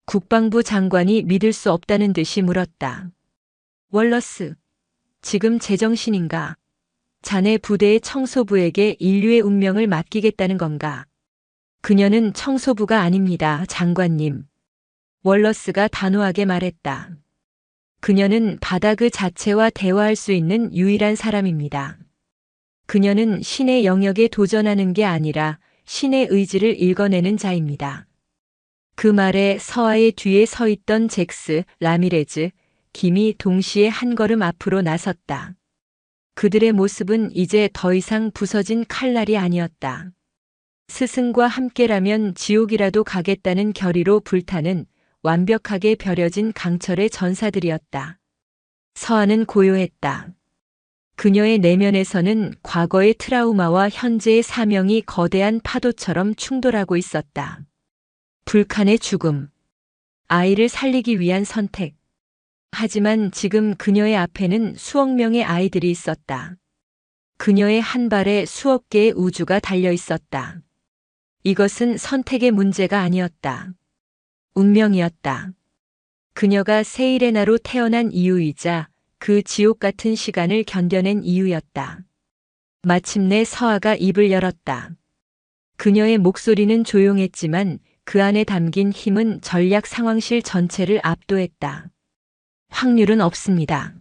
국방부 장관이 믿을 수 없다는 듯이 물었다. 월러스, 지금 제정신인가? 자네 부대의 청소부에게 인류의 운명을 맡기겠다는 건가? 그녀는 청소부가 아닙니다, 장관님. 월러스가 단호하게 말했다. 그녀는 바다 그 자체와 대화할 수 있는 유일한 사람입니다. 그녀는 신의 영역에 도전하는 게 아니라 신의 의지를 읽어내는 자입니다. 그 말에 서아의 뒤에 서 있던 잭스, 라미레즈, 김이 동시에 한 걸음 앞으로 나섰다. 그들의 모습은 이제 더 이상 부서진 칼날이 아니었다. 스승과 함께라면 지옥이라도 가겠다는 결의로 불타는 완벽하게 벼려진 강철의 전사들이었다. 서아는 고요했다. 그녀의 내면에서는 과거의 트라우마와 현재의 사명이 거대한 파도처럼 충돌하고 있었다. 불칸의 죽음. 아이를 살리기 위한 선택. 하지만 지금 그녀의 앞에는 수억 명의 아이들이 있었다. 그녀의 한 발에 수억 개의 우주가 달려 있었다. 이것은 선택의 문제가 아니었다. 운명이었다. 그녀가 세이레나로 태어난 이유이자 그 지옥 같은 시간을 견뎌낸 이유였다. 마침내 서아가 입을 열었다. 그녀의 목소리는 조용했지만 그 안에 담긴 힘은 전략 상황실 전체를 압도했다. 확률은 없습니다.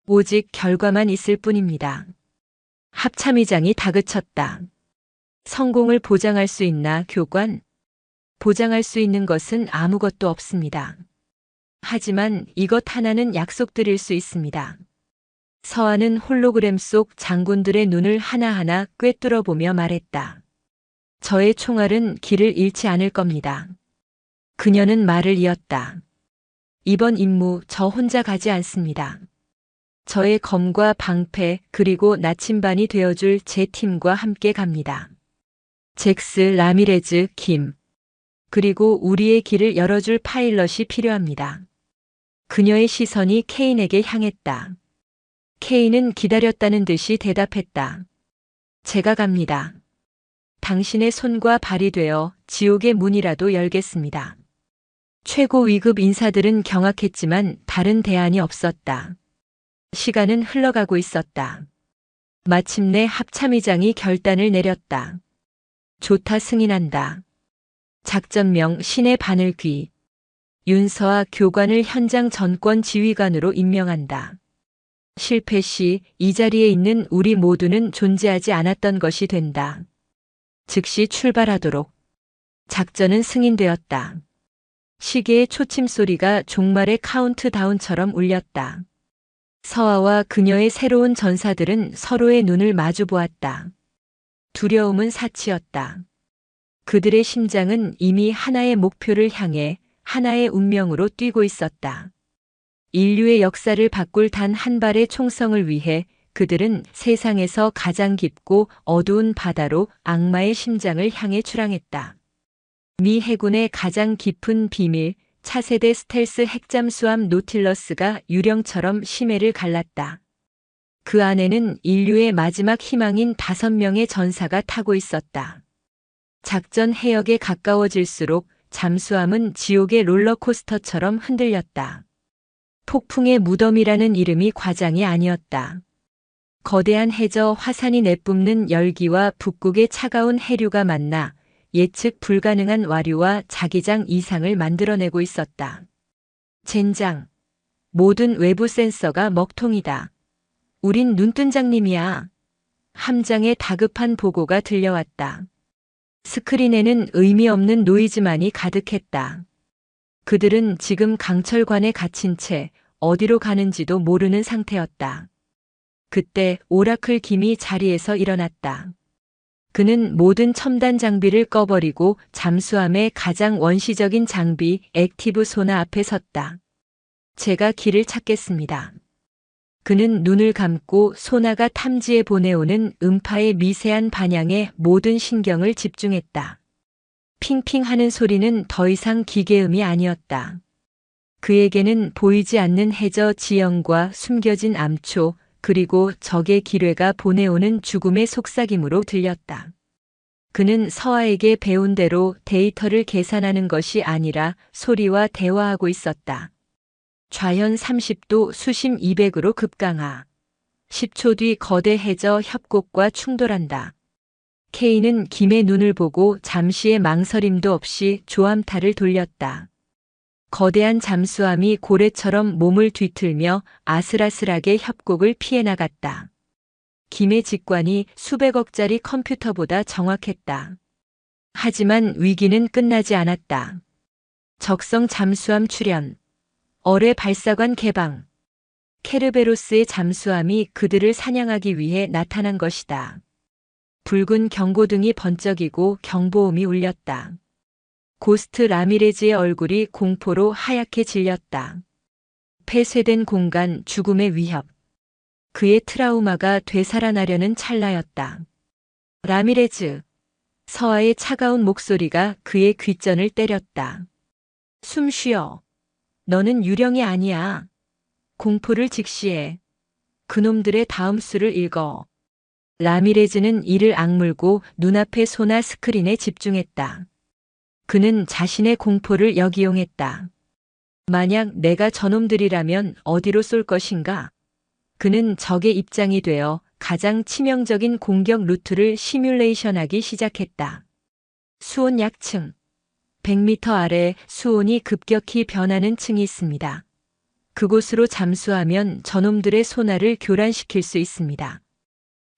오직 결과만 있을 뿐입니다. 합참의장이 다그쳤다. 성공을 보장할 수 있나, 교관? 보장할 수 있는 것은 아무것도 없습니다. 하지만 이것 하나는 약속드릴 수 있습니다. 서아는 홀로그램 속 장군들의 눈을 하나하나 꿰뚫어보며 말했다. 저의 총알은 길을 잃지 않을 겁니다. 그녀는 말을 이었다. 이번 임무 저 혼자 가지 않습니다. 저의 검과 방패 그리고 나침반이 되어줄 제 팀과 함께 갑니다. 잭스, 라미레즈, 김. 그리고 우리의 길을 열어줄 파일럿이 필요합니다. 그녀의 시선이 케인에게 향했다. 케인은 기다렸다는 듯이 대답했다. 제가 갑니다. 당신의 손과 발이 되어 지옥의 문이라도 열겠습니다. 최고 위급 인사들은 경악했지만 다른 대안이 없었다. 시간은 흘러가고 있었다. 마침내 합참의장이 결단을 내렸다. 좋다, 승인한다. 작전명 신의 바늘귀. 윤서아 교관을 현장 전권 지휘관으로 임명한다. 실패 시 이 자리에 있는 우리 모두는 존재하지 않았던 것이 된다. 즉시 출발하도록. 작전은 승인되었다. 시계의 초침 소리가 종말의 카운트다운처럼 울렸다. 서아와 그녀의 새로운 전사들은 서로의 눈을 마주 보았다. 두려움은 사치였다. 그들의 심장은 이미 하나의 목표를 향해 하나의 운명으로 뛰고 있었다. 인류의 역사를 바꿀 단 한 발의 총성을 위해 그들은 세상에서 가장 깊고 어두운 바다로 악마의 심장을 향해 출항했다. 미 해군의 가장 깊은 비밀, 차세대 스텔스 핵잠수함 노틸러스가 유령처럼 심해를 갈랐다. 그 안에는 인류의 마지막 희망인 5명의 전사가 타고 있었다. 작전 해역에 가까워질수록 잠수함은 지옥의 롤러코스터처럼 흔들렸다. 폭풍의 무덤이라는 이름이 과장이 아니었다. 거대한 해저 화산이 내뿜는 열기와 북극의 차가운 해류가 만나 예측 불가능한 와류와 자기장 이상을 만들어내고 있었다. 젠장. 모든 외부 센서가 먹통이다. 우린 눈뜬장님이야. 함장의 다급한 보고가 들려왔다. 스크린에는 의미 없는 노이즈만이 가득했다. 그들은 지금 강철관에 갇힌 채 어디로 가는지도 모르는 상태였다. 그때 오라클 김이 자리에서 일어났다. 그는 모든 첨단 장비를 꺼버리고 잠수함의 가장 원시적인 장비 액티브 소나 앞에 섰다. 제가 길을 찾겠습니다. 그는 눈을 감고 소나가 탐지해 보내오는 음파의 미세한 반향에 모든 신경을 집중했다. 핑핑 하는 소리는 더 이상 기계음이 아니었다. 그에게는 보이지 않는 해저 지형과 숨겨진 암초, 그리고 적의 기뢰가 보내오는 죽음의 속삭임으로 들렸다. 그는 서아에게 배운 대로 데이터를 계산하는 것이 아니라 소리와 대화하고 있었다. 좌현 30도 수심 200으로 급강하. 10초 뒤 거대 해저 협곡과 충돌한다. K는 김의 눈을 보고 잠시의 망설임도 없이 조암탈을 돌렸다. 거대한 잠수함이 고래처럼 몸을 뒤틀며 아슬아슬하게 협곡을 피해 나갔다. 김의 직관이 수백억짜리 컴퓨터보다 정확했다. 하지만 위기는 끝나지 않았다. 적성 잠수함 출현, 어뢰 발사관 개방, 케르베로스의 잠수함이 그들을 사냥하기 위해 나타난 것이다. 붉은 경고등이 번쩍이고 경보음이 울렸다. 고스트 라미레즈의 얼굴이 공포로 하얗게 질렸다. 폐쇄된 공간, 죽음의 위협. 그의 트라우마가 되살아나려는 찰나였다. 라미레즈. 서아의 차가운 목소리가 그의 귓전을 때렸다. 숨 쉬어. 너는 유령이 아니야. 공포를 직시해. 그놈들의 다음 수를 읽어. 라미레즈는 이를 악물고 눈앞의 소나 스크린에 집중했다. 그는 자신의 공포를 역이용했다. 만약 내가 저놈들이라면 어디로 쏠 것인가? 그는 적의 입장이 되어 가장 치명적인 공격 루트를 시뮬레이션하기 시작했다. 수온 약층. 100m 아래 수온이 급격히 변하는 층이 있습니다. 그곳으로 잠수하면 저놈들의 소나를 교란시킬 수 있습니다.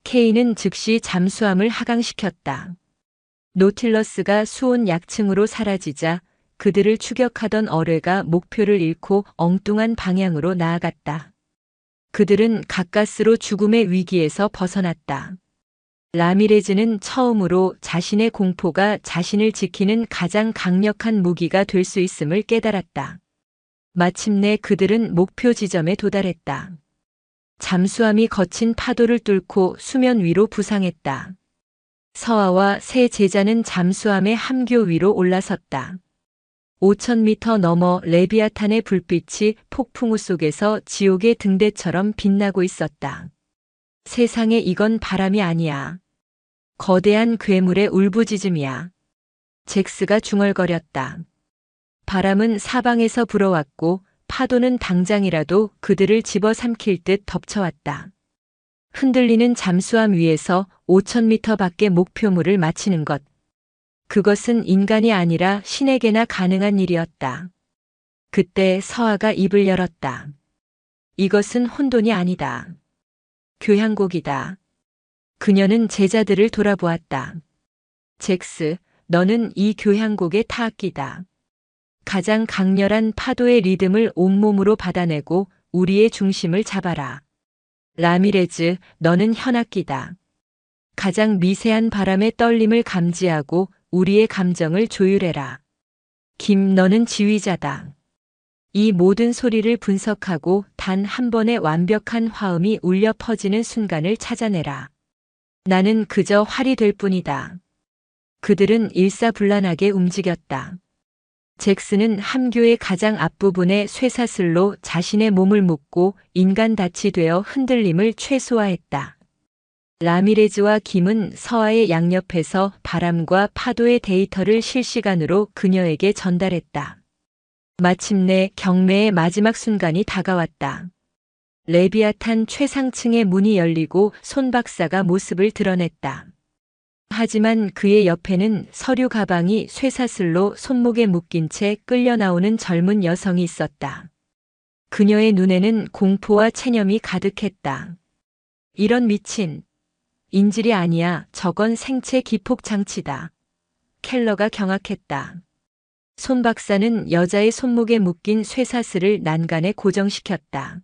K는 즉시 잠수함을 하강시켰다. 노틸러스가 수온 약층으로 사라지자 그들을 추격하던 어뢰가 목표를 잃고 엉뚱한 방향으로 나아갔다. 그들은 가까스로 죽음의 위기에서 벗어났다. 라미레즈는 처음으로 자신의 공포가 자신을 지키는 가장 강력한 무기가 될 수 있음을 깨달았다. 마침내 그들은 목표 지점에 도달했다. 잠수함이 거친 파도를 뚫고 수면 위로 부상했다. 서아와 세 제자는 잠수함의 함교 위로 올라섰다. 5,000m 넘어 레비아탄의 불빛이 폭풍우 속에서 지옥의 등대처럼 빛나고 있었다. 세상에 이건 바람이 아니야. 거대한 괴물의 울부짖음이야. 잭스가 중얼거렸다. 바람은 사방에서 불어왔고 파도는 당장이라도 그들을 집어삼킬 듯 덮쳐왔다. 흔들리는 잠수함 위에서 5,000m 밖의 목표물을 맞히는 것. 그것은 인간이 아니라 신에게나 가능한 일이었다. 그때 서아가 입을 열었다. 이것은 혼돈이 아니다. 교향곡이다. 그녀는 제자들을 돌아보았다. 잭스, 너는 이 교향곡의 타악기다. 가장 강렬한 파도의 리듬을 온몸으로 받아내고 우리의 중심을 잡아라. 라미레즈, 너는 현악기다. 가장 미세한 바람의 떨림을 감지하고 우리의 감정을 조율해라. 김, 너는 지휘자다. 이 모든 소리를 분석하고 단 한 번의 완벽한 화음이 울려 퍼지는 순간을 찾아내라. 나는 그저 활이 될 뿐이다. 그들은 일사불란하게 움직였다. 잭스는 함교의 가장 앞부분에 쇠사슬로 자신의 몸을 묶고 인간다치 되어 흔들림을 최소화했다. 라미레즈와 김은 서아의 양옆에서 바람과 파도의 데이터를 실시간으로 그녀에게 전달했다. 마침내 경매의 마지막 순간이 다가왔다. 레비아탄 최상층의 문이 열리고 손 박사가 모습을 드러냈다. 하지만 그의 옆에는 서류 가방이 쇠사슬로 손목에 묶인 채 끌려 나오는 젊은 여성이 있었다. 그녀의 눈에는 공포와 체념이 가득했다. 이런 미친. 인질이 아니야. 저건 생체 기폭 장치다. 켈러가 경악했다. 손 박사는 여자의 손목에 묶인 쇠사슬을 난간에 고정시켰다.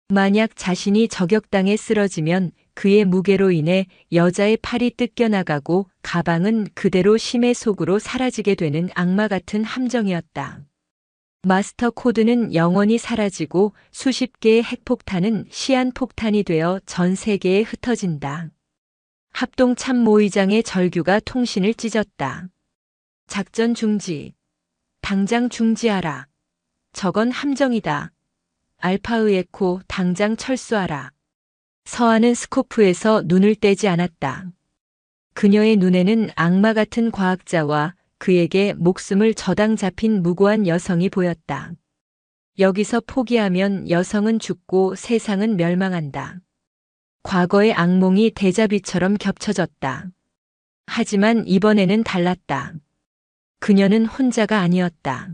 만약 자신이 저격당해 쓰러지면 그의 무게로 인해 여자의 팔이 뜯겨나가고 가방은 그대로 심해 속으로 사라지게 되는 악마 같은 함정이었다. 마스터 코드는 영원히 사라지고 수십 개의 핵폭탄은 시한폭탄이 되어 전 세계에 흩어진다. 합동 참모의장의 절규가 통신을 찢었다. 작전 중지. 당장 중지하라. 저건 함정이다. 알파의 에코 당장 철수하라. 서아는 스코프에서 눈을 떼지 않았다. 그녀의 눈에는 악마 같은 과학자와 그에게 목숨을 저당 잡힌 무고한 여성이 보였다. 여기서 포기하면 여성은 죽고 세상은 멸망한다. 과거의 악몽이 데자비처럼 겹쳐졌다. 하지만 이번에는 달랐다. 그녀는 혼자가 아니었다.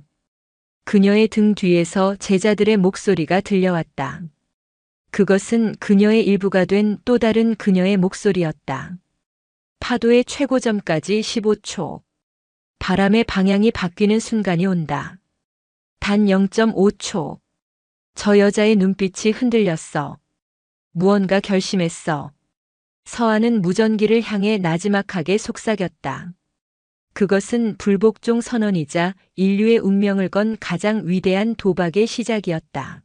그녀의 등 뒤에서 제자들의 목소리가 들려왔다. 그것은 그녀의 일부가 된 또 다른 그녀의 목소리였다. 파도의 최고점까지 15초. 바람의 방향이 바뀌는 순간이 온다. 단 0.5초. 저 여자의 눈빛이 흔들렸어. 무언가 결심했어. 서아는 무전기를 향해 나지막하게 속삭였다. 그것은 불복종 선언이자 인류의 운명을 건 가장 위대한 도박의 시작이었다.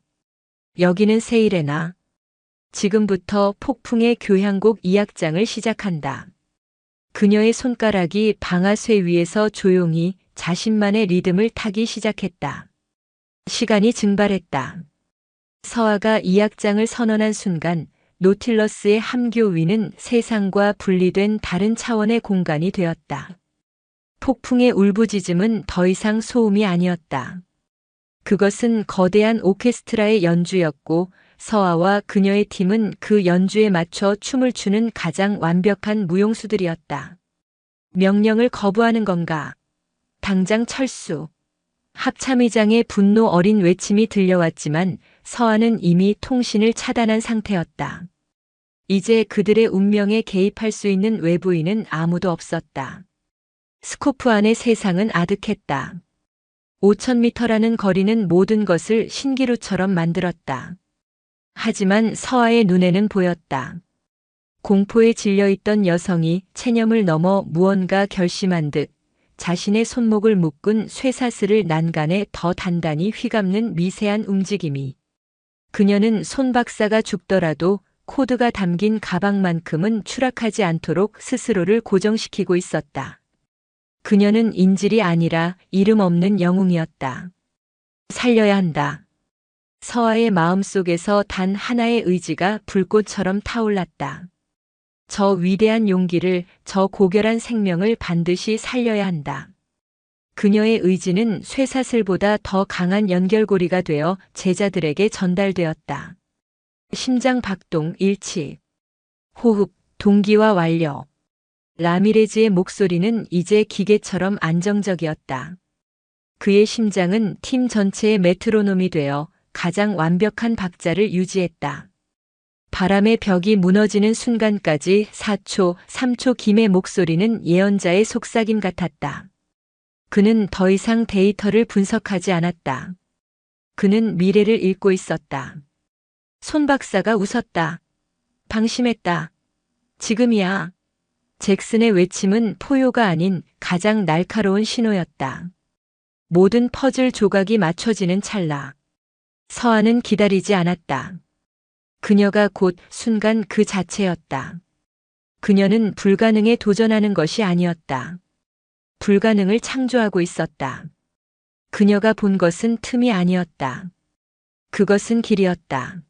여기는 세이레나. 지금부터 폭풍의 교향곡 2악장을 시작한다. 그녀의 손가락이 방아쇠 위에서 조용히 자신만의 리듬을 타기 시작했다. 시간이 증발했다. 서아가 2악장을 선언한 순간 노틸러스의 함교 위는 세상과 분리된 다른 차원의 공간이 되었다. 폭풍의 울부짖음은 더 이상 소음이 아니었다. 그것은 거대한 오케스트라의 연주였고 서아와 그녀의 팀은 그 연주에 맞춰 춤을 추는 가장 완벽한 무용수들이었다. 명령을 거부하는 건가? 당장 철수. 합참의장의 분노 어린 외침이 들려왔지만 서아는 이미 통신을 차단한 상태였다. 이제 그들의 운명에 개입할 수 있는 외부인은 아무도 없었다. 스코프 안의 세상은 아득했다. 5,000m라는 거리는 모든 것을 신기루처럼 만들었다. 하지만 서아의 눈에는 보였다. 공포에 질려있던 여성이 체념을 넘어 무언가 결심한 듯 자신의 손목을 묶은 쇠사슬을 난간에 더 단단히 휘감는 미세한 움직임이. 그녀는 손 박사가 죽더라도 코드가 담긴 가방만큼은 추락하지 않도록 스스로를 고정시키고 있었다. 그녀는 인질이 아니라 이름 없는 영웅이었다. 살려야 한다. 서아의 마음속에서 단 하나의 의지가 불꽃처럼 타올랐다. 저 위대한 용기를, 저 고결한 생명을 반드시 살려야 한다. 그녀의 의지는 쇠사슬보다 더 강한 연결고리가 되어 제자들에게 전달되었다. 심장 박동 일치. 호흡, 동기화 완료. 라미레즈의 목소리는 이제 기계처럼 안정적이었다. 그의 심장은 팀 전체의 메트로놈이 되어 가장 완벽한 박자를 유지했다. 바람의 벽이 무너지는 순간까지 4초, 3초 김의 목소리는 예언자의 속삭임 같았다. 그는 더 이상 데이터를 분석하지 않았다. 그는 미래를 읽고 있었다. 손 박사가 웃었다. 방심했다. 지금이야. 잭슨의 외침은 포효가 아닌 가장 날카로운 신호였다. 모든 퍼즐 조각이 맞춰지는 찰나. 서아는 기다리지 않았다. 그녀가 곧 순간 그 자체였다. 그녀는 불가능에 도전하는 것이 아니었다. 불가능을 창조하고 있었다. 그녀가 본 것은 틈이 아니었다. 그것은 길이었다.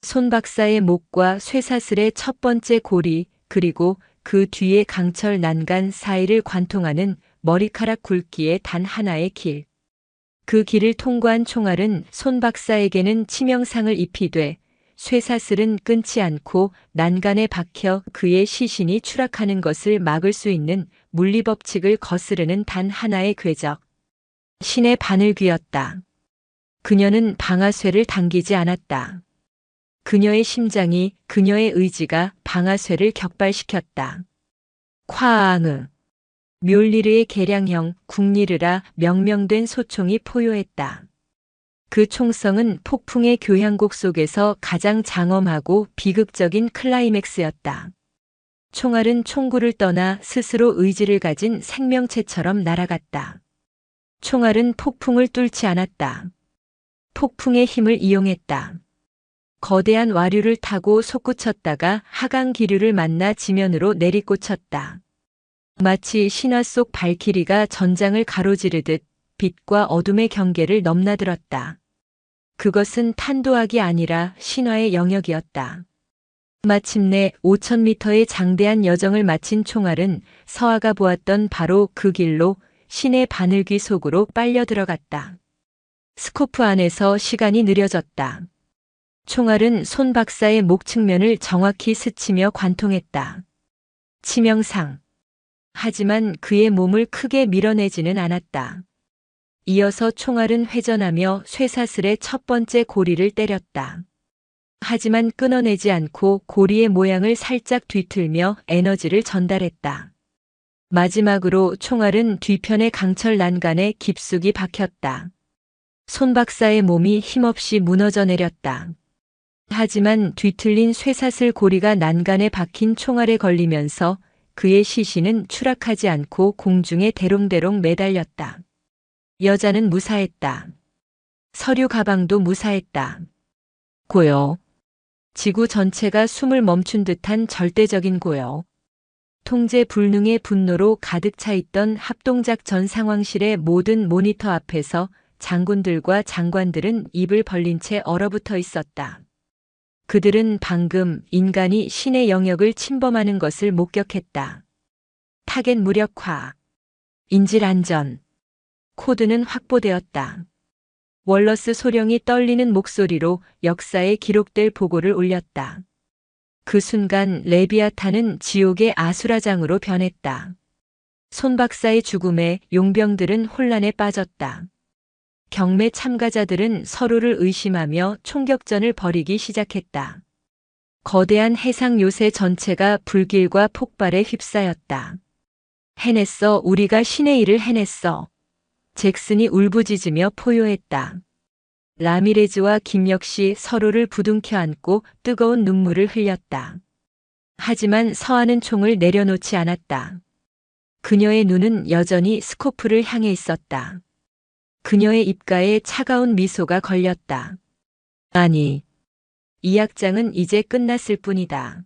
손 박사의 목과 쇠사슬의 첫 번째 고리, 그리고 그 뒤에 강철 난간 사이를 관통하는 머리카락 굵기의 단 하나의 길. 그 길을 통과한 총알은 손 박사에게는 치명상을 입히되 쇠사슬은 끊지 않고 난간에 박혀 그의 시신이 추락하는 것을 막을 수 있는 물리법칙을 거스르는 단 하나의 궤적. 신의 바늘귀였다. 그녀는 방아쇠를 당기지 않았다. 그녀의 심장이, 그녀의 의지가 방아쇠를 격발시켰다. 콰앙으. 묠리르의 개량형 국리르라 명명된 소총이 포효했다. 그 총성은 폭풍의 교향곡 속에서 가장 장엄하고 비극적인 클라이맥스였다. 총알은 총구를 떠나 스스로 의지를 가진 생명체처럼 날아갔다. 총알은 폭풍을 뚫지 않았다. 폭풍의 힘을 이용했다. 거대한 와류를 타고 솟구쳤다가 하강 기류를 만나 지면으로 내리꽂혔다. 마치 신화 속 발키리가 전장을 가로지르듯 빛과 어둠의 경계를 넘나들었다. 그것은 탄도학이 아니라 신화의 영역이었다. 마침내 5,000m의 장대한 여정을 마친 총알은 서아가 보았던 바로 그 길로 신의 바늘귀 속으로 빨려 들어갔다. 스코프 안에서 시간이 느려졌다. 총알은 손 박사의 목 측면을 정확히 스치며 관통했다. 치명상. 하지만 그의 몸을 크게 밀어내지는 않았다. 이어서 총알은 회전하며 쇠사슬의 첫 번째 고리를 때렸다. 하지만 끊어내지 않고 고리의 모양을 살짝 뒤틀며 에너지를 전달했다. 마지막으로 총알은 뒤편의 강철 난간에 깊숙이 박혔다. 손 박사의 몸이 힘없이 무너져 내렸다. 하지만 뒤틀린 쇠사슬 고리가 난간에 박힌 총알에 걸리면서 그의 시신은 추락하지 않고 공중에 대롱대롱 매달렸다. 여자는 무사했다. 서류 가방도 무사했다. 고요. 지구 전체가 숨을 멈춘 듯한 절대적인 고요. 통제 불능의 분노로 가득 차 있던 합동작전 상황실의 모든 모니터 앞에서 장군들과 장관들은 입을 벌린 채 얼어붙어 있었다. 그들은 방금 인간이 신의 영역을 침범하는 것을 목격했다. 타겟 무력화, 인질 안전, 코드는 확보되었다. 월러스 소령이 떨리는 목소리로 역사에 기록될 보고를 올렸다. 그 순간 레비아탄은 지옥의 아수라장으로 변했다. 손 박사의 죽음에 용병들은 혼란에 빠졌다. 경매 참가자들은 서로를 의심하며 총격전을 벌이기 시작했다. 거대한 해상 요새 전체가 불길과 폭발에 휩싸였다. 해냈어, 우리가 신의 일을 해냈어. 잭슨이 울부짖으며 포효했다. 라미레즈와 김 역시 서로를 부둥켜 안고 뜨거운 눈물을 흘렸다. 하지만 서아는 총을 내려놓지 않았다. 그녀의 눈은 여전히 스코프를 향해 있었다. 그녀의 입가에 차가운 미소가 걸렸다. 아니, 이 악장은 이제 끝났을 뿐이다.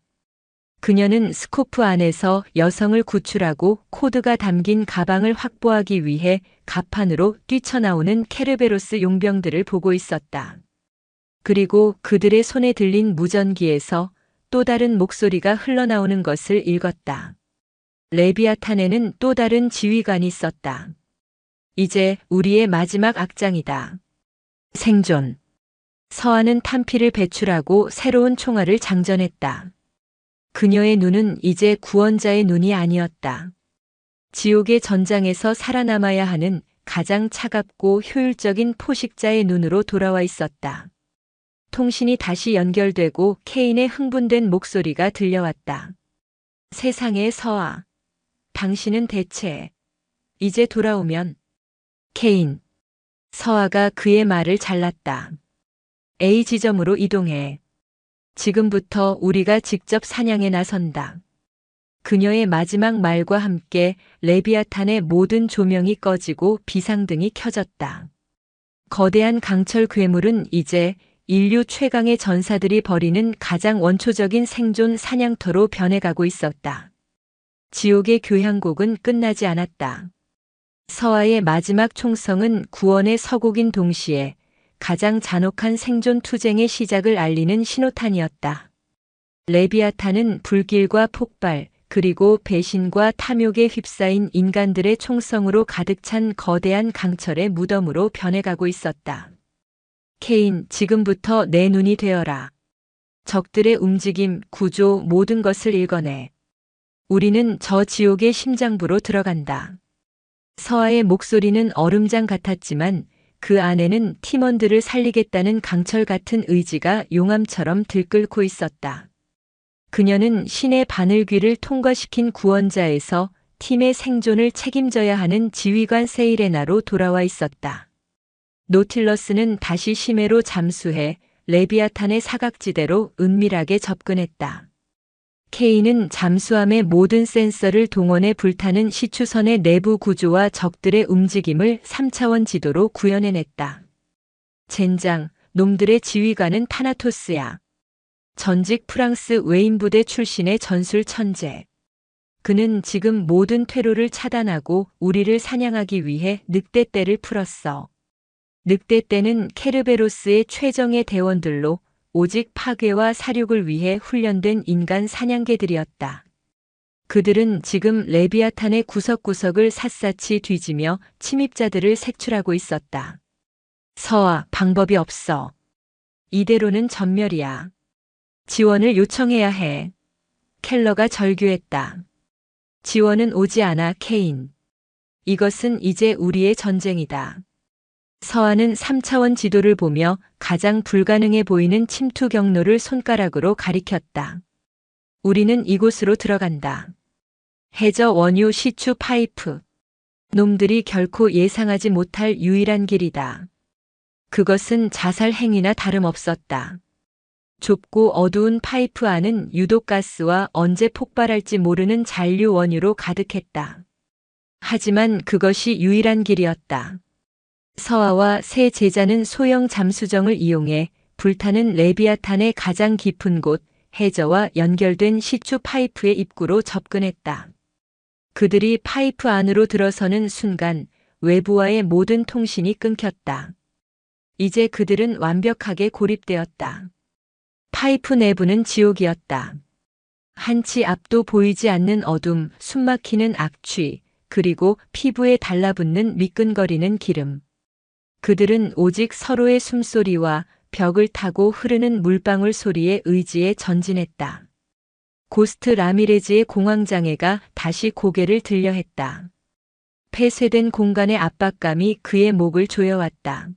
그녀는 스코프 안에서 여성을 구출하고 코드가 담긴 가방을 확보하기 위해 갑판으로 뛰쳐나오는 케르베로스 용병들을 보고 있었다. 그리고 그들의 손에 들린 무전기에서 또 다른 목소리가 흘러나오는 것을 읽었다. 레비아탄에는 또 다른 지휘관이 있었다. 이제 우리의 마지막 악장이다. 생존. 서아는 탄피를 배출하고 새로운 총알을 장전했다. 그녀의 눈은 이제 구원자의 눈이 아니었다. 지옥의 전장에서 살아남아야 하는 가장 차갑고 효율적인 포식자의 눈으로 돌아와 있었다. 통신이 다시 연결되고 케인의 흥분된 목소리가 들려왔다. 세상의 서아. 당신은 대체 이제 돌아오면. 케인. 서아가 그의 말을 잘랐다. A 지점으로 이동해. 지금부터 우리가 직접 사냥에 나선다. 그녀의 마지막 말과 함께 레비아탄의 모든 조명이 꺼지고 비상등이 켜졌다. 거대한 강철 괴물은 이제 인류 최강의 전사들이 벌이는 가장 원초적인 생존 사냥터로 변해가고 있었다. 지옥의 교향곡은 끝나지 않았다. 서아의 마지막 총성은 구원의 서곡인 동시에 가장 잔혹한 생존 투쟁의 시작을 알리는 신호탄이었다. 레비아탄은 불길과 폭발, 그리고 배신과 탐욕에 휩싸인 인간들의 총성으로 가득 찬 거대한 강철의 무덤으로 변해가고 있었다. 케인, 지금부터 내 눈이 되어라. 적들의 움직임, 구조, 모든 것을 읽어내. 우리는 저 지옥의 심장부로 들어간다. 서아의 목소리는 얼음장 같았지만 그 안에는 팀원들을 살리겠다는 강철 같은 의지가 용암처럼 들끓고 있었다. 그녀는 신의 바늘귀를 통과시킨 구원자에서 팀의 생존을 책임져야 하는 지휘관 세이레나로 돌아와 있었다. 노틸러스는 다시 심해로 잠수해 레비아탄의 사각지대로 은밀하게 접근했다. 케인은 잠수함의 모든 센서를 동원해 불타는 시추선의 내부 구조와 적들의 움직임을 3차원 지도로 구현해냈다. 젠장, 놈들의 지휘관은 타나토스야. 전직 프랑스 외인부대 출신의 전술 천재. 그는 지금 모든 퇴로를 차단하고 우리를 사냥하기 위해 늑대떼를 풀었어. 늑대떼는 케르베로스의 최정예 대원들로 오직 파괴와 살육을 위해 훈련된 인간 사냥개들이었다. 그들은 지금 레비아탄의 구석구석을 샅샅이 뒤지며 침입자들을 색출하고 있었다. 서아, 방법이 없어. 이대로는 전멸이야. 지원을 요청해야 해. 켈러가 절규했다. 지원은 오지 않아, 케인. 이것은 이제 우리의 전쟁이다. 서아는 3차원 지도를 보며 가장 불가능해 보이는 침투 경로를 손가락으로 가리켰다. 우리는 이곳으로 들어간다. 해저 원유 시추 파이프. 놈들이 결코 예상하지 못할 유일한 길이다. 그것은 자살 행위나 다름없었다. 좁고 어두운 파이프 안은 유독가스와 언제 폭발할지 모르는 잔류 원유로 가득했다. 하지만 그것이 유일한 길이었다. 서아와 세 제자는 소형 잠수정을 이용해 불타는 레비아탄의 가장 깊은 곳 해저와 연결된 시추 파이프의 입구로 접근했다. 그들이 파이프 안으로 들어서는 순간 외부와의 모든 통신이 끊겼다. 이제 그들은 완벽하게 고립되었다. 파이프 내부는 지옥이었다. 한치 앞도 보이지 않는 어둠, 숨막히는 악취, 그리고 피부에 달라붙는 미끈거리는 기름. 그들은 오직 서로의 숨소리와 벽을 타고 흐르는 물방울 소리에 의지해 전진했다. 고스트 라미레즈의 공황장애가 다시 고개를 들려 했다. 폐쇄된 공간의 압박감이 그의 목을 조여왔다.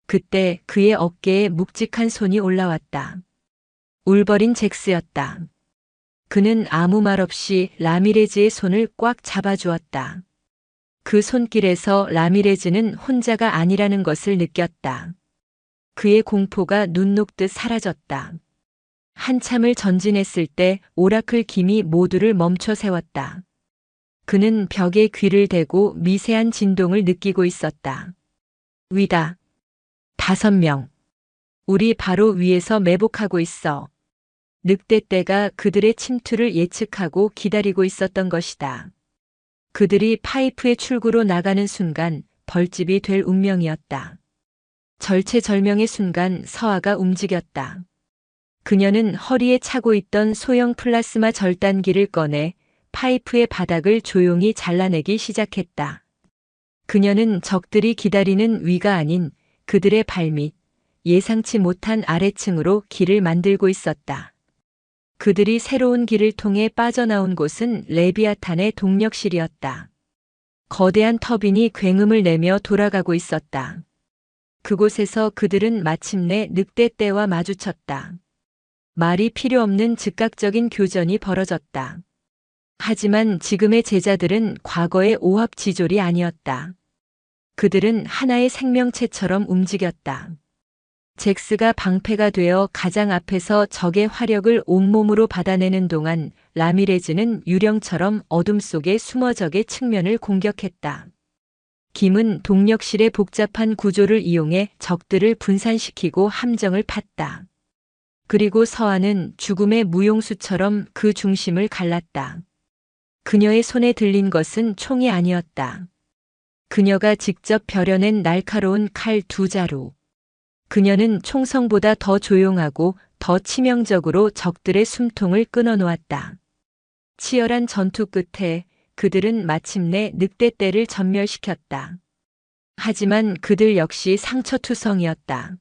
그때 그의 어깨에 묵직한 손이 올라왔다. 울버린 잭스였다. 그는 아무 말 없이 라미레즈의 손을 꽉 잡아주었다. 그 손길에서 라미레즈는 혼자가 아니라는 것을 느꼈다. 그의 공포가 눈 녹듯 사라졌다. 한참을 전진했을 때 오라클 김이 모두를 멈춰 세웠다. 그는 벽에 귀를 대고 미세한 진동을 느끼고 있었다. 위다. 5명. 우리 바로 위에서 매복하고 있어. 늑대떼가 그들의 침투를 예측하고 기다리고 있었던 것이다. 그들이 파이프의 출구로 나가는 순간 벌집이 될 운명이었다. 절체절명의 순간 서아가 움직였다. 그녀는 허리에 차고 있던 소형 플라스마 절단기를 꺼내 파이프의 바닥을 조용히 잘라내기 시작했다. 그녀는 적들이 기다리는 위가 아닌 그들의 발밑, 예상치 못한 아래층으로 길을 만들고 있었다. 그들이 새로운 길을 통해 빠져나온 곳은 레비아탄의 동력실이었다. 거대한 터빈이 굉음을 내며 돌아가고 있었다. 그곳에서 그들은 마침내 늑대떼와 마주쳤다. 말이 필요 없는 즉각적인 교전이 벌어졌다. 하지만 지금의 제자들은 과거의 오합지졸이 아니었다. 그들은 하나의 생명체처럼 움직였다. 잭스가 방패가 되어 가장 앞에서 적의 화력을 온몸으로 받아내는 동안 라미레즈는 유령처럼 어둠 속에 숨어 적의 측면을 공격했다. 김은 동력실의 복잡한 구조를 이용해 적들을 분산시키고 함정을 팠다. 그리고 서아는 죽음의 무용수처럼 그 중심을 갈랐다. 그녀의 손에 들린 것은 총이 아니었다. 그녀가 직접 벼려낸 날카로운 칼 2자루. 그녀는 총성보다 더 조용하고 더 치명적으로 적들의 숨통을 끊어놓았다. 치열한 전투 끝에 그들은 마침내 늑대떼를 전멸시켰다. 하지만 그들 역시 상처투성이었다.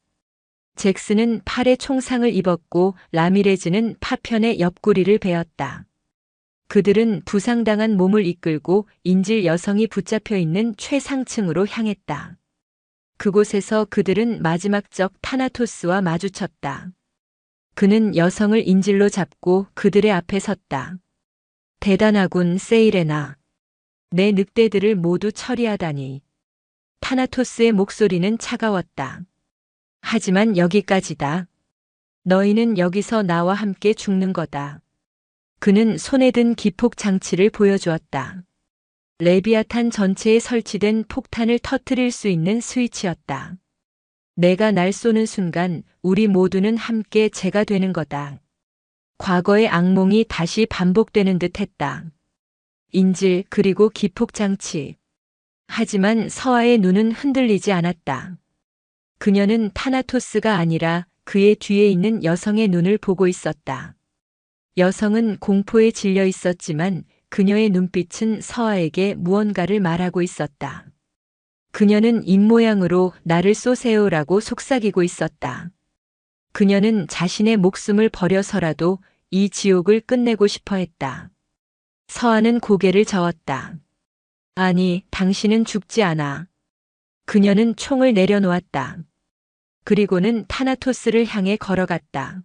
잭스는 팔에 총상을 입었고 라미레즈는 파편의 옆구리를 베었다. 그들은 부상당한 몸을 이끌고 인질 여성이 붙잡혀 있는 최상층으로 향했다. 그곳에서 그들은 마지막적 타나토스와 마주쳤다. 그는 여성을 인질로 잡고 그들의 앞에 섰다. 대단하군, 세이레나. 내 늑대들을 모두 처리하다니. 타나토스의 목소리는 차가웠다. 하지만 여기까지다. 너희는 여기서 나와 함께 죽는 거다. 그는 손에 든 기폭 장치를 보여주었다. 레비아탄 전체에 설치된 폭탄을 터뜨릴 수 있는 스위치였다. 내가 날 쏘는 순간 우리 모두는 함께 재가 되는 거다. 과거의 악몽이 다시 반복되는 듯 했다. 인질 그리고 기폭 장치. 하지만 서아의 눈은 흔들리지 않았다. 그녀는 타나토스가 아니라 그의 뒤에 있는 여성의 눈을 보고 있었다. 여성은 공포에 질려 있었지만 그녀의 눈빛은 서아에게 무언가를 말하고 있었다. 그녀는 입모양으로 나를 쏘세요라고 속삭이고 있었다. 그녀는 자신의 목숨을 버려서라도 이 지옥을 끝내고 싶어 했다. 서아는 고개를 저었다. 아니, 당신은 죽지 않아. 그녀는 총을 내려놓았다. 그리고는 타나토스를 향해 걸어갔다.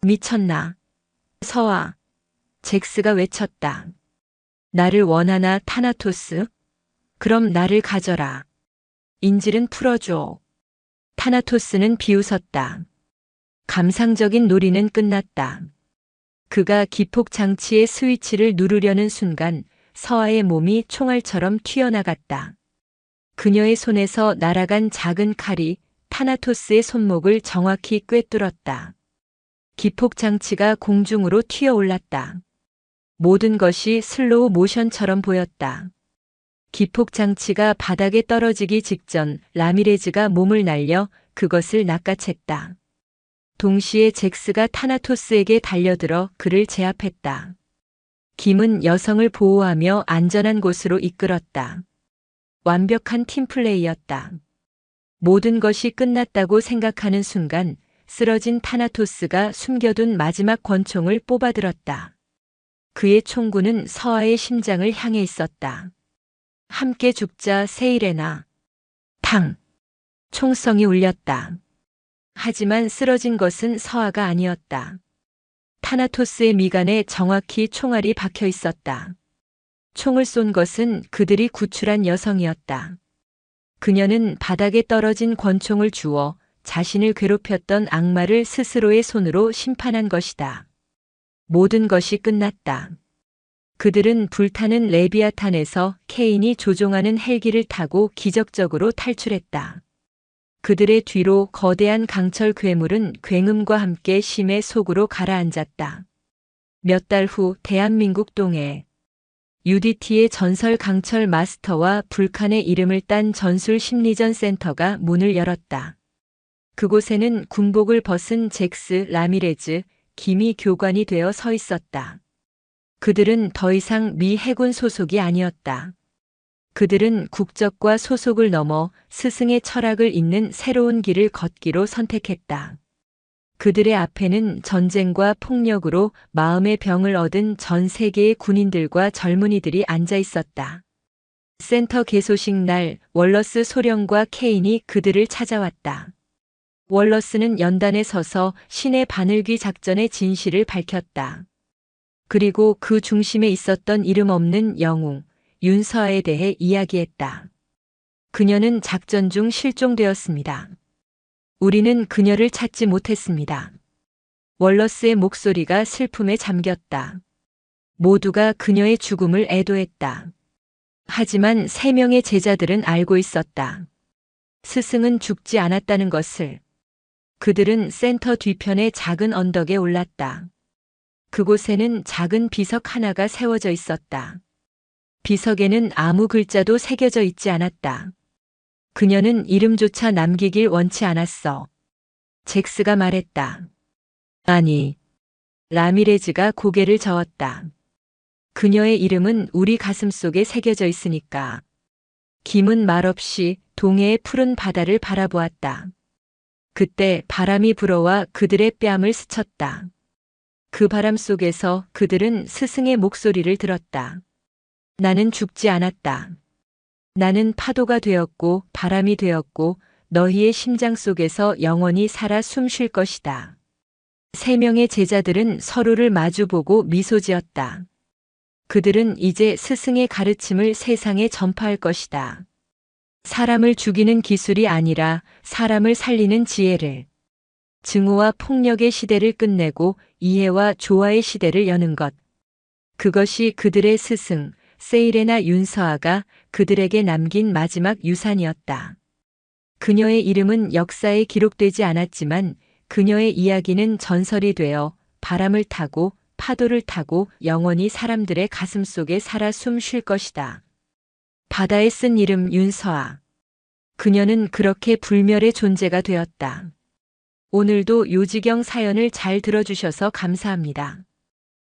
미쳤나? 서아. 잭스가 외쳤다. 나를 원하나, 타나토스? 그럼 나를 가져라. 인질은 풀어줘. 타나토스는 비웃었다. 감상적인 놀이는 끝났다. 그가 기폭장치의 스위치를 누르려는 순간 서아의 몸이 총알처럼 튀어나갔다. 그녀의 손에서 날아간 작은 칼이 타나토스의 손목을 정확히 꿰뚫었다. 기폭장치가 공중으로 튀어올랐다. 모든 것이 슬로우 모션처럼 보였다. 기폭장치가 바닥에 떨어지기 직전 라미레즈가 몸을 날려 그것을 낚아챘다. 동시에 잭스가 타나토스에게 달려들어 그를 제압했다. 김은 여성을 보호하며 안전한 곳으로 이끌었다. 완벽한 팀플레이였다. 모든 것이 끝났다고 생각하는 순간 쓰러진 타나토스가 숨겨둔 마지막 권총을 뽑아들었다. 그의 총구는 서아의 심장을 향해 있었다. 함께 죽자, 세이레나. 탕! 총성이 울렸다. 하지만 쓰러진 것은 서아가 아니었다. 타나토스의 미간에 정확히 총알이 박혀 있었다. 총을 쏜 것은 그들이 구출한 여성이었다. 그녀는 바닥에 떨어진 권총을 주워 자신을 괴롭혔던 악마를 스스로의 손으로 심판한 것이다. 모든 것이 끝났다. 그들은 불타는 레비아탄에서 케인이 조종하는 헬기를 타고 기적적으로 탈출했다. 그들의 뒤로 거대한 강철 괴물은 굉음과 함께 심의 속으로 가라앉았다. 몇 달 후 대한민국 동해 UDT의 전설 강철 마스터와 불칸의 이름을 딴 전술 심리전 센터가 문을 열었다. 그곳에는 군복을 벗은 잭스, 라미레즈, 김이 교관이 되어 서 있었다. 그들은 더 이상 미 해군 소속이 아니었다. 그들은 국적과 소속을 넘어 스승의 철학을 잇는 새로운 길을 걷기로 선택했다. 그들의 앞에는 전쟁과 폭력으로 마음의 병을 얻은 전 세계의 군인들과 젊은이들이 앉아 있었다. 센터 개소식 날 월러스 소령과 케인이 그들을 찾아왔다. 월러스는 연단에 서서 신의 바늘귀 작전의 진실을 밝혔다. 그리고 그 중심에 있었던 이름 없는 영웅, 윤서아에 대해 이야기했다. 그녀는 작전 중 실종되었습니다. 우리는 그녀를 찾지 못했습니다. 월러스의 목소리가 슬픔에 잠겼다. 모두가 그녀의 죽음을 애도했다. 하지만 3명의 제자들은 알고 있었다. 스승은 죽지 않았다는 것을. 그들은 센터 뒤편의 작은 언덕에 올랐다. 그곳에는 작은 비석 하나가 세워져 있었다. 비석에는 아무 글자도 새겨져 있지 않았다. 그녀는 이름조차 남기길 원치 않았어. 잭스가 말했다. 아니. 라미레즈가 고개를 저었다. 그녀의 이름은 우리 가슴 속에 새겨져 있으니까. 김은 말없이 동해의 푸른 바다를 바라보았다. 그때 바람이 불어와 그들의 뺨을 스쳤다. 그 바람 속에서 그들은 스승의 목소리를 들었다. 나는 죽지 않았다. 나는 파도가 되었고 바람이 되었고 너희의 심장 속에서 영원히 살아 숨 쉴 것이다. 3명의 제자들은 서로를 마주보고 미소 지었다. 그들은 이제 스승의 가르침을 세상에 전파할 것이다. 사람을 죽이는 기술이 아니라 사람을 살리는 지혜를. 증오와 폭력의 시대를 끝내고 이해와 조화의 시대를 여는 것. 그것이 그들의 스승, 세이레나 윤서아가 그들에게 남긴 마지막 유산이었다. 그녀의 이름은 역사에 기록되지 않았지만 그녀의 이야기는 전설이 되어 바람을 타고 파도를 타고 영원히 사람들의 가슴 속에 살아 숨 쉴 것이다. 바다에 쓴 이름 윤서아. 그녀는 그렇게 불멸의 존재가 되었다. 오늘도 요지경 사연을 잘 들어주셔서 감사합니다.